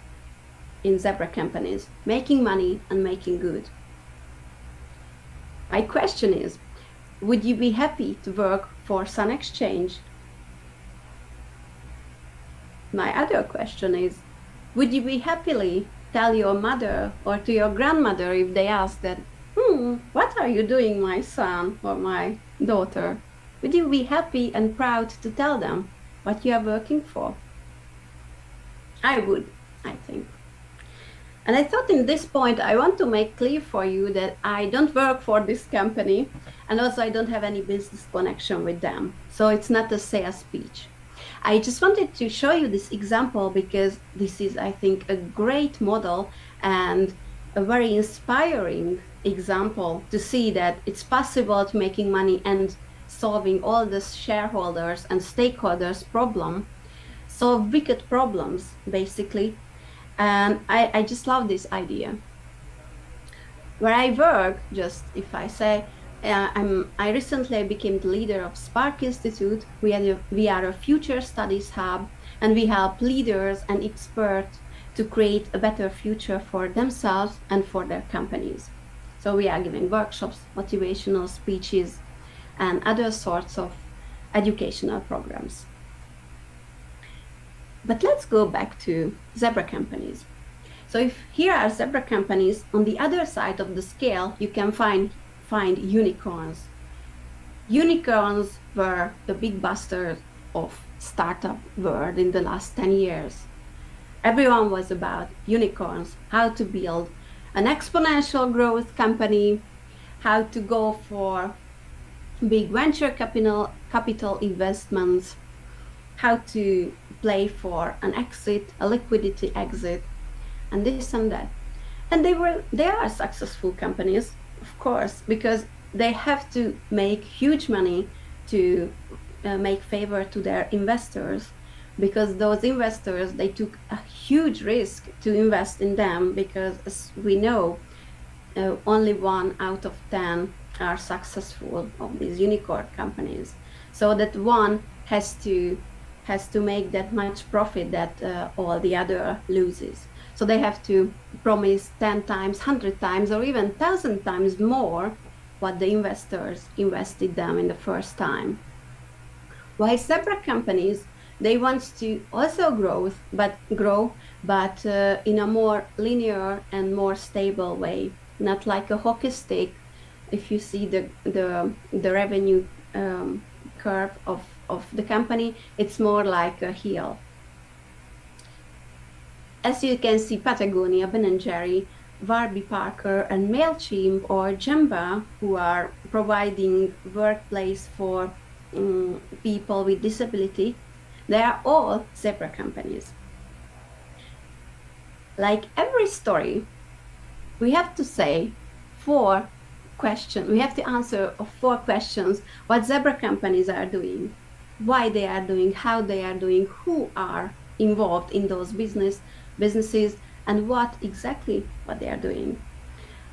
[SPEAKER 4] in zebra companies, making money and making good. My question is, would you be happy to work for Sun Exchange? My other question is, would you be happily tell your mother or to your grandmother if they ask that, what are you doing, my son or my daughter? Would you be happy and proud to tell them what you are working for? I would, I think. And I thought in this point, I want to make clear for you that I don't work for this company, and also I don't have any business connection with them. So it's not a sales speech. I just wanted to show you this example because this is, I think, a great model and a very inspiring example to see that it's possible to making money and solving all the shareholders and stakeholders problem, solve wicked problems basically. And I just love this idea. Where I work, just if I say, I recently became the leader of Spark Institute. We are a future studies hub, and we help leaders and experts to create a better future for themselves and for their companies. So we are giving workshops, motivational speeches, and other sorts of educational programs. But let's go back to zebra companies. So if here are zebra companies, on the other side of the scale, you can find unicorns. Unicorns were the big busters of startup world in the last 10 years. Everyone was about unicorns, how to build an exponential growth company, how to go for big venture capital investments, how to play for an exit, a liquidity exit, and this and that. And they are successful companies, of course, because they have to make huge money to make favor to their investors, because those investors, they took a huge risk to invest in them, because as we know, only 1 out of 10 are successful of these unicorn companies. So that one has to make that much profit that all the other loses. So they have to promise 10 times, 100 times, or even 1,000 times more what the investors invested them in the first time. While separate companies, they want to also grow, but in a more linear and more stable way, not like a hockey stick. If you see the revenue curve of the company, it's more like a hill. As you can see, Patagonia, Ben & Jerry, Warby Parker, and MailChimp or Jamba, who are providing workplace for people with disability, they are all zebra companies. Like every story, we have to say 4 questions. We have to answer 4 questions: what zebra companies are doing, why they are doing, how they are doing, who are involved in those businesses, and what they are doing.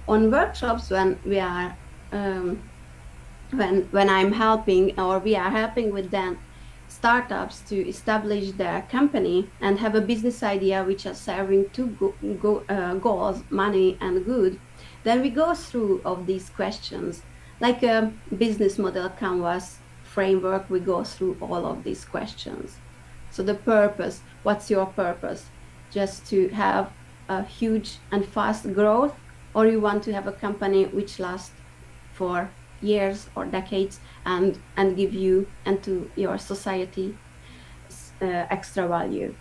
[SPEAKER 4] On workshops, when we are when I'm helping, or we are helping with them startups to establish their company and have a business idea which are serving 2 goals, money and good, then we go through of these questions like a business model canvas framework. We go through all of these questions. So the purpose, what's your purpose? Just to have a huge and fast growth, or you want to have a company which lasts for years or decades and give you and to your society extra value?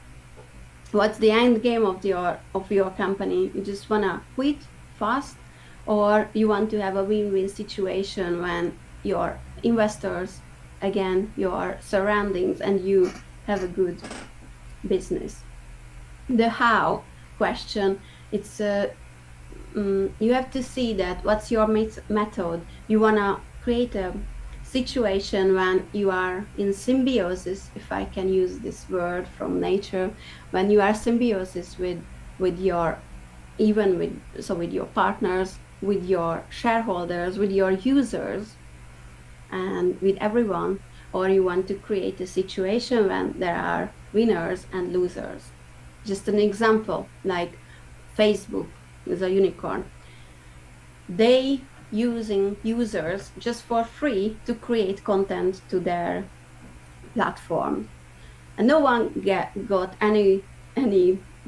[SPEAKER 4] What's the end game of your company? You just want to quit fast, or you want to have a win-win situation when your investors, again, your surroundings, and you have a good business? The how question, it's you have to see that what's your method. You want to create a situation when you are in symbiosis, if I can use this word from nature, when you are symbiosis with your partners, with your shareholders, with your users, and with everyone. Or you want to create a situation when there are winners and losers. Just an example, like Facebook is a unicorn. They using users just for free to create content to their platform, and no one got any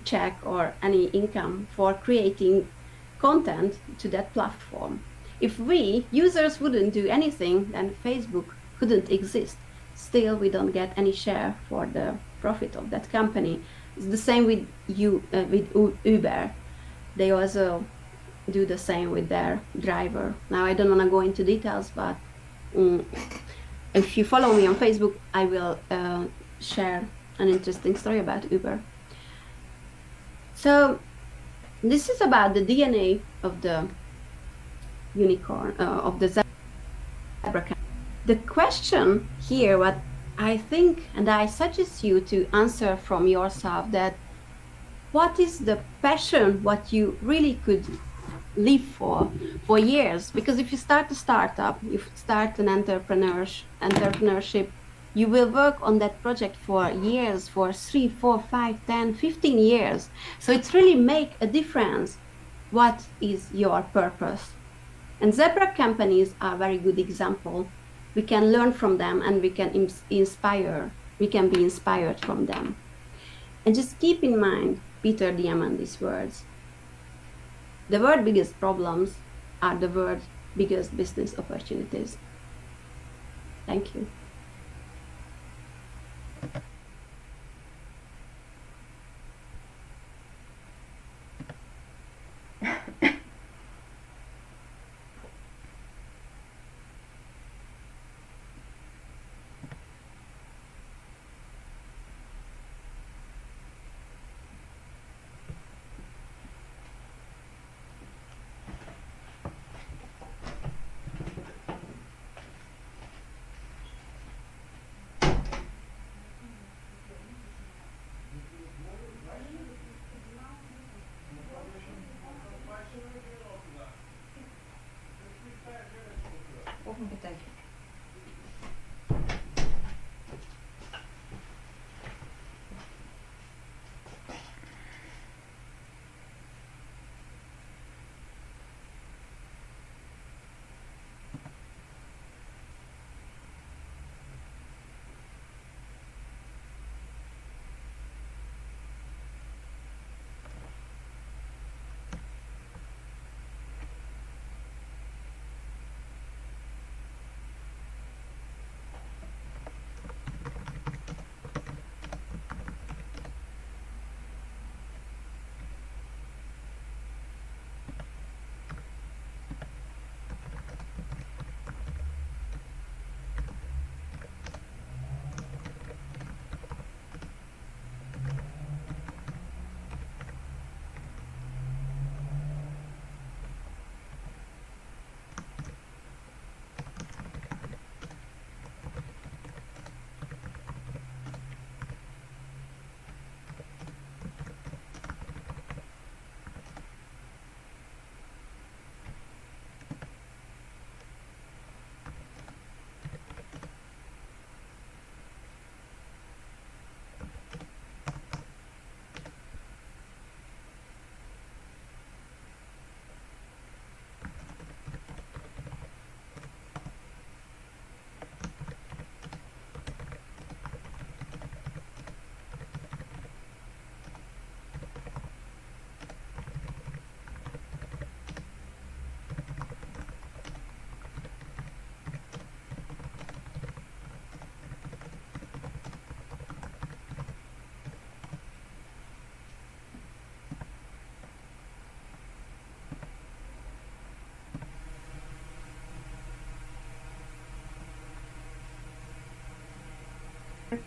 [SPEAKER 4] check or any income for creating content to that platform. If we users wouldn't do anything, then Facebook couldn't exist. Still, we don't get any share for the profit of that company. It's the same with Uber. They also do the same with their driver. Now, I don't want to go into details, but if you follow me on Facebook, I will share an interesting story about Uber. So this is about the DNA of the unicorn, of the zebra. The question here, what I think, and I suggest you to answer from yourself, that what is the passion, what you really could live for years? Because if you start a startup, you start an entrepreneurship, you will work on that project for years, for 3, 4, 5, 10, 15 years. So it's really make a difference. What is your purpose? And zebra companies are a very good example. We can learn from them, and we can inspire. We can be inspired from them. And just keep in mind Peter Diamandis' words. The world's biggest problems are the world's biggest business opportunities. Thank you.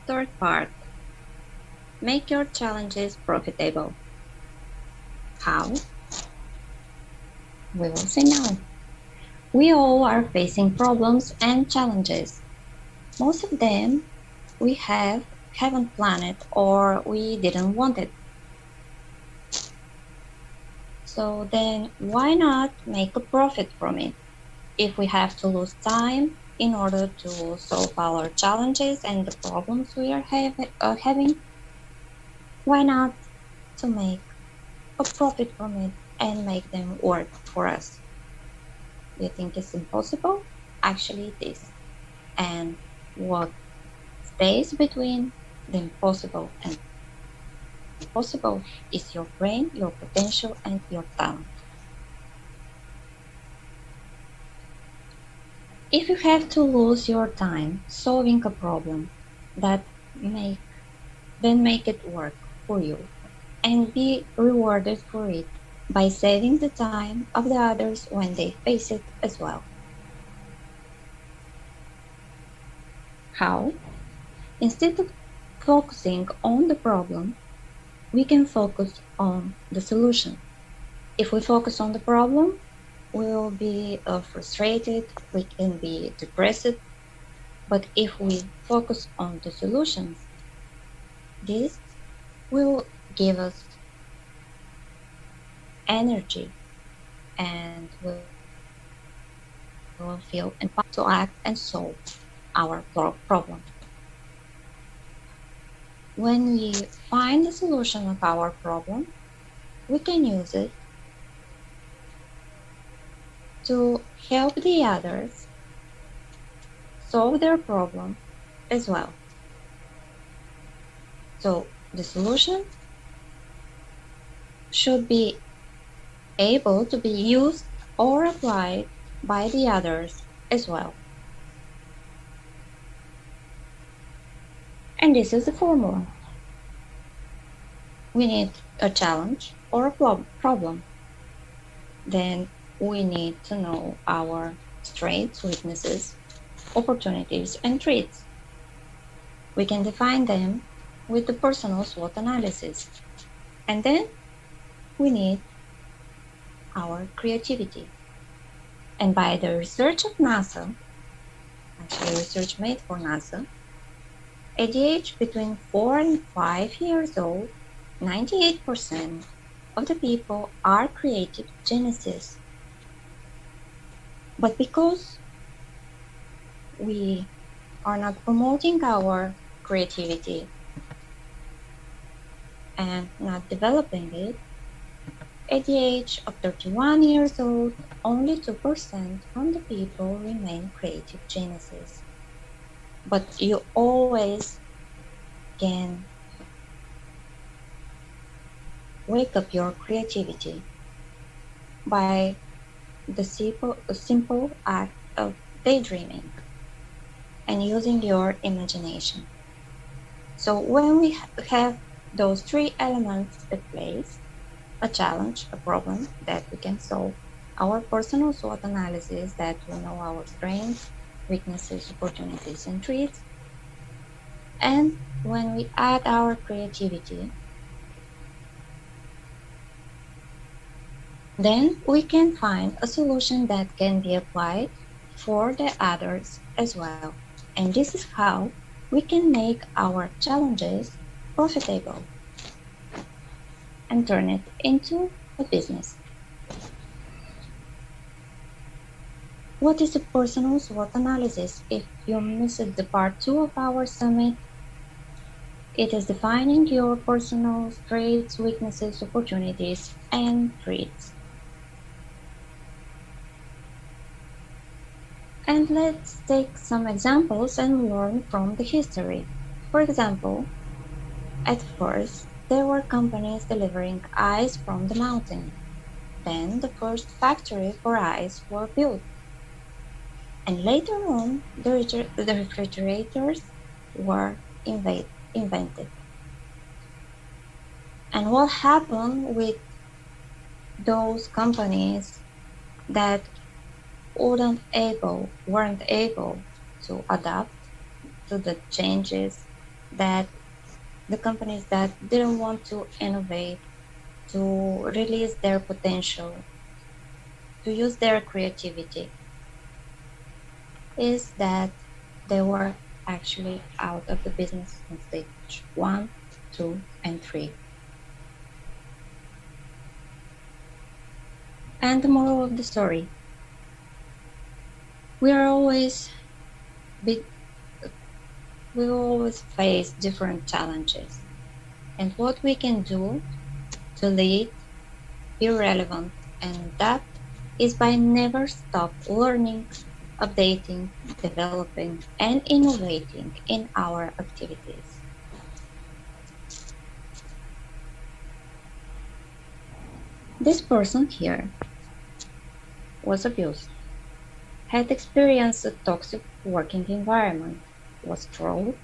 [SPEAKER 1] Third part, make your challenges profitable. How? We will see now. We all are facing problems and challenges. Most of them we haven't planned or we didn't want it. So then why not make a profit from it? If we have to lose time in order to solve our challenges and the problems we are having, why not to make a profit from it and make them work for us? Do you think it's impossible? Actually, it is. And what stays between the impossible and possible is your brain, your potential, and your talent. If you have to lose your time solving a problem, then make it work for you and be rewarded for it by saving the time of the others when they face it as well. How? Instead of focusing on the problem, we can focus on the solution. If we focus on the problem, we will be frustrated, we can be depressed. But if we focus on the solutions, this will give us energy and will feel empowered to act and solve our problem. When we find the solution of our problem, we can use it to help the others solve their problem as well. So the solution should be able to be used or applied by the others as well. And this is the formula. We need a challenge or a problem. Then we need to know our strengths, weaknesses, opportunities, and traits. We can define them with the personal SWOT analysis. And then we need our creativity. And by the research of NASA, actually research made for NASA, at the age between 4 and 5 years old, 98% of the people are creative geniuses. But because we are not promoting our creativity and not developing it, at the age of 31 years old, only 2% from the people remain creative geniuses. But you always can wake up your creativity by the simple act of daydreaming and using your imagination. So when we have those three elements in place, a challenge, a problem that we can solve, our personal SWOT analysis that we know our strengths, weaknesses, opportunities, and traits, and when we add our creativity, then we can find a solution that can be applied for the others as well. And this is how we can make our challenges profitable and turn it into a business. What is a personal SWOT analysis? If you missed the part 2 of our summit, it is defining your personal strengths, weaknesses, opportunities, and traits. And let's take some examples and learn from the history. For example, at first, there were companies delivering ice from the mountain. Then the first factory for ice were built. And later on, the refrigerators were invented. And what happened with those companies that weren't able to adapt to the changes, that the companies that didn't want to innovate, to release their potential, to use their creativity, is that they were actually out of the business in stage 1, 2, and 3. And the moral of the story, we always face different challenges, and what we can do to lead, be relevant, and adapt is by never stop learning, updating, developing, and innovating in our activities. This person here was abused, had experienced a toxic working environment, was trolled,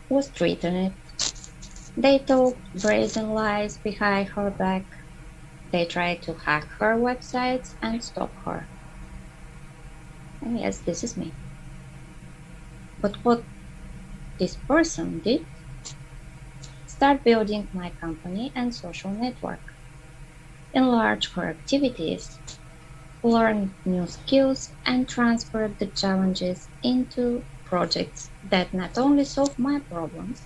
[SPEAKER 1] was threatened. They told brazen lies behind her back. They tried to hack her websites and stop her. And yes, this is me. But what this person did, start building my company and social network, enlarge her activities, learn new skills, and transfer the challenges into projects that not only solve my problems,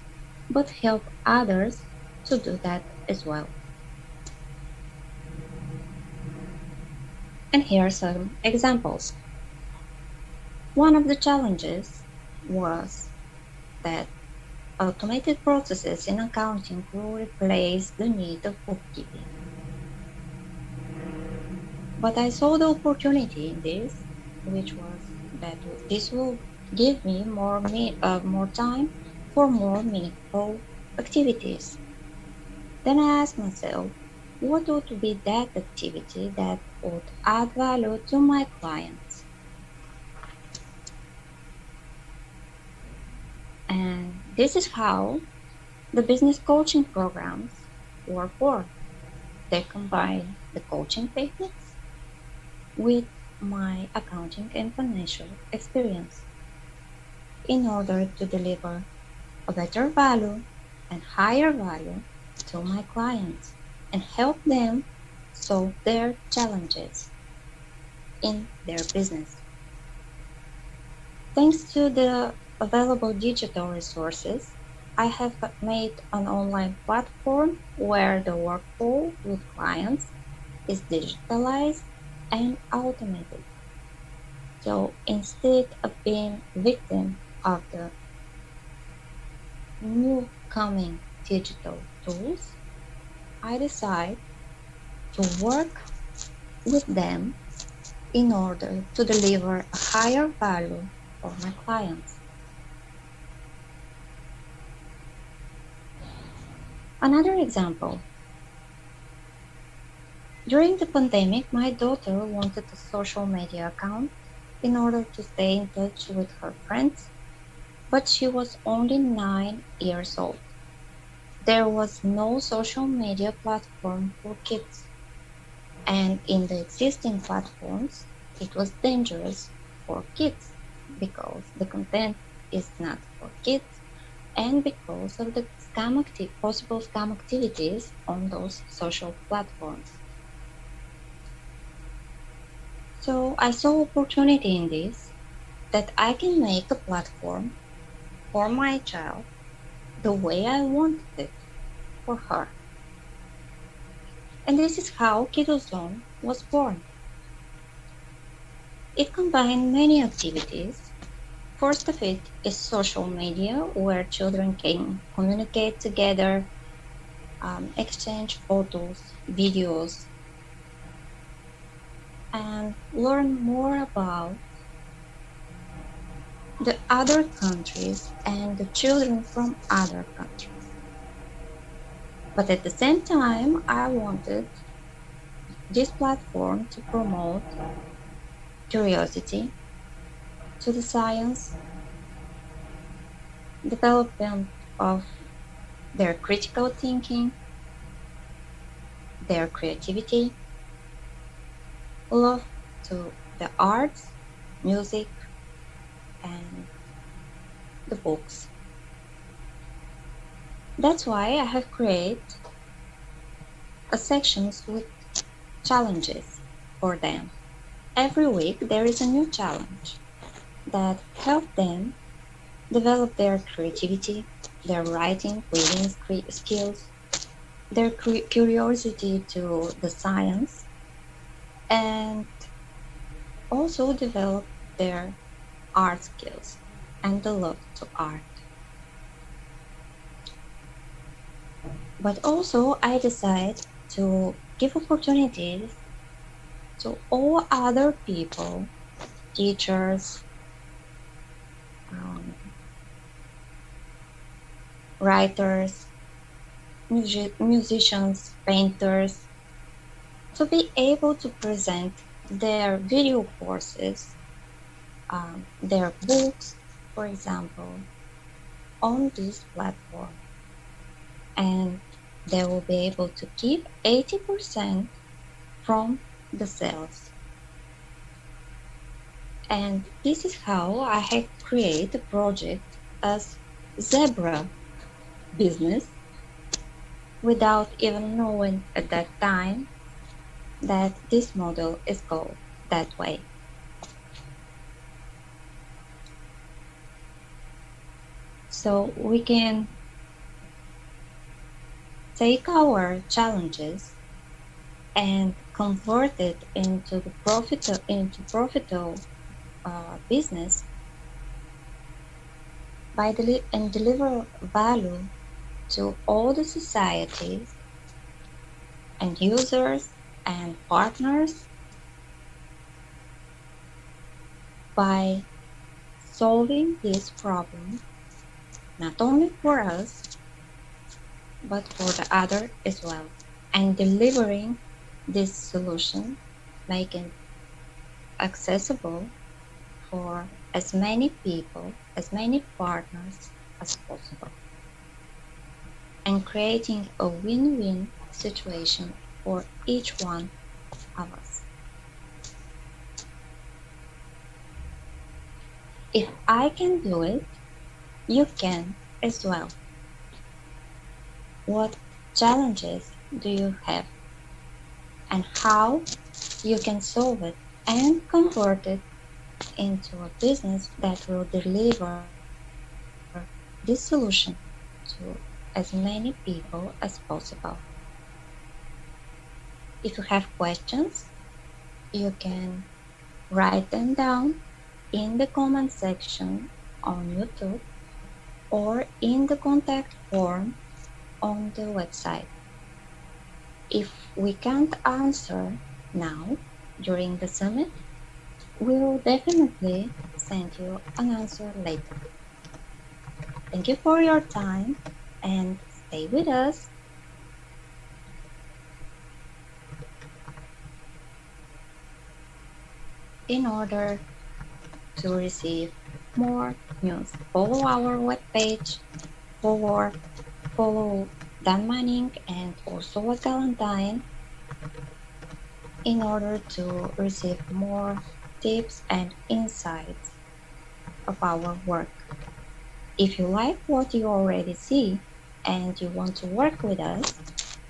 [SPEAKER 1] but help others to do that as well. And here are some examples. One of the challenges was that automated processes in accounting will replace the need of bookkeeping. But I saw the opportunity in this, which was that this will give me more time for more meaningful activities. Then I asked myself, what would be that activity that would add value to my clients? And this is how the business coaching programs were born. They combine the coaching techniques with my accounting and financial experience in order to deliver a better value and higher value to my clients and help them solve their challenges in their business. Thanks to the available digital resources, I have made an online platform where the workflow with clients is digitalized and automated. So instead of being victim of the new coming digital tools, I decide to work with them in order to deliver a higher value for my clients. Another example. During the pandemic, my daughter wanted a social media account in order to stay in touch with her friends, but she was only 9 years old. There was no social media platform for kids, and in the existing platforms, it was dangerous for kids because the content is not for kids and because of the possible scam activities on those social platforms. So I saw opportunity in this, that I can make a platform for my child the way I wanted it for her. And this is how Kiddo Zone was born. It combined many activities. First of it is social media, where children can communicate together, exchange photos, videos, and learn more about the other countries and the children from other countries. But at the same time, I wanted this platform to promote curiosity to the science, development of their critical thinking, their creativity, love to the arts, music, and the books. That's why I have created a sections with challenges for them. Every week there is a new challenge that help them develop their creativity, their writing, reading skills, their curiosity to the science, and also develop their art skills and the love to art. But also I decide to give opportunities to all other people, teachers, um, writers, musicians, painters, to be able to present their video courses, their books, for example, on this platform. And they will be able to keep 80% from the sales. And this is how I have created a project as Zebra Business without even knowing at that time that this model is called that way. So we can take our challenges and convert it into profitable business by and deliver value to all the societies and users and partners by solving this problem not only for us but for the other as well, and delivering this solution, making accessible for as many people, as many partners as possible, and creating a win-win situation for each one of us. If I can do it, you can as well. What challenges do you have, and how you can solve it and convert it into a business that will deliver this solution to as many people as possible. If you have questions, you can write them down in the comment section on YouTube or in the contact form on the website. If we can't answer now during the summit, we will definitely send you an answer later. Thank you for your time and stay with us. In order to receive more news, follow our webpage, follow Dan Manning and Orsolya Galantai in order to receive more tips and insights of our work. If you like what you already see and you want to work with us,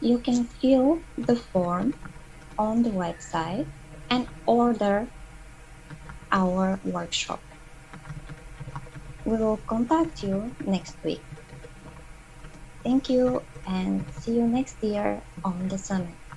[SPEAKER 1] you can fill the form on the website and order our workshop. We will contact you next week. Thank you and see you next year on the summit.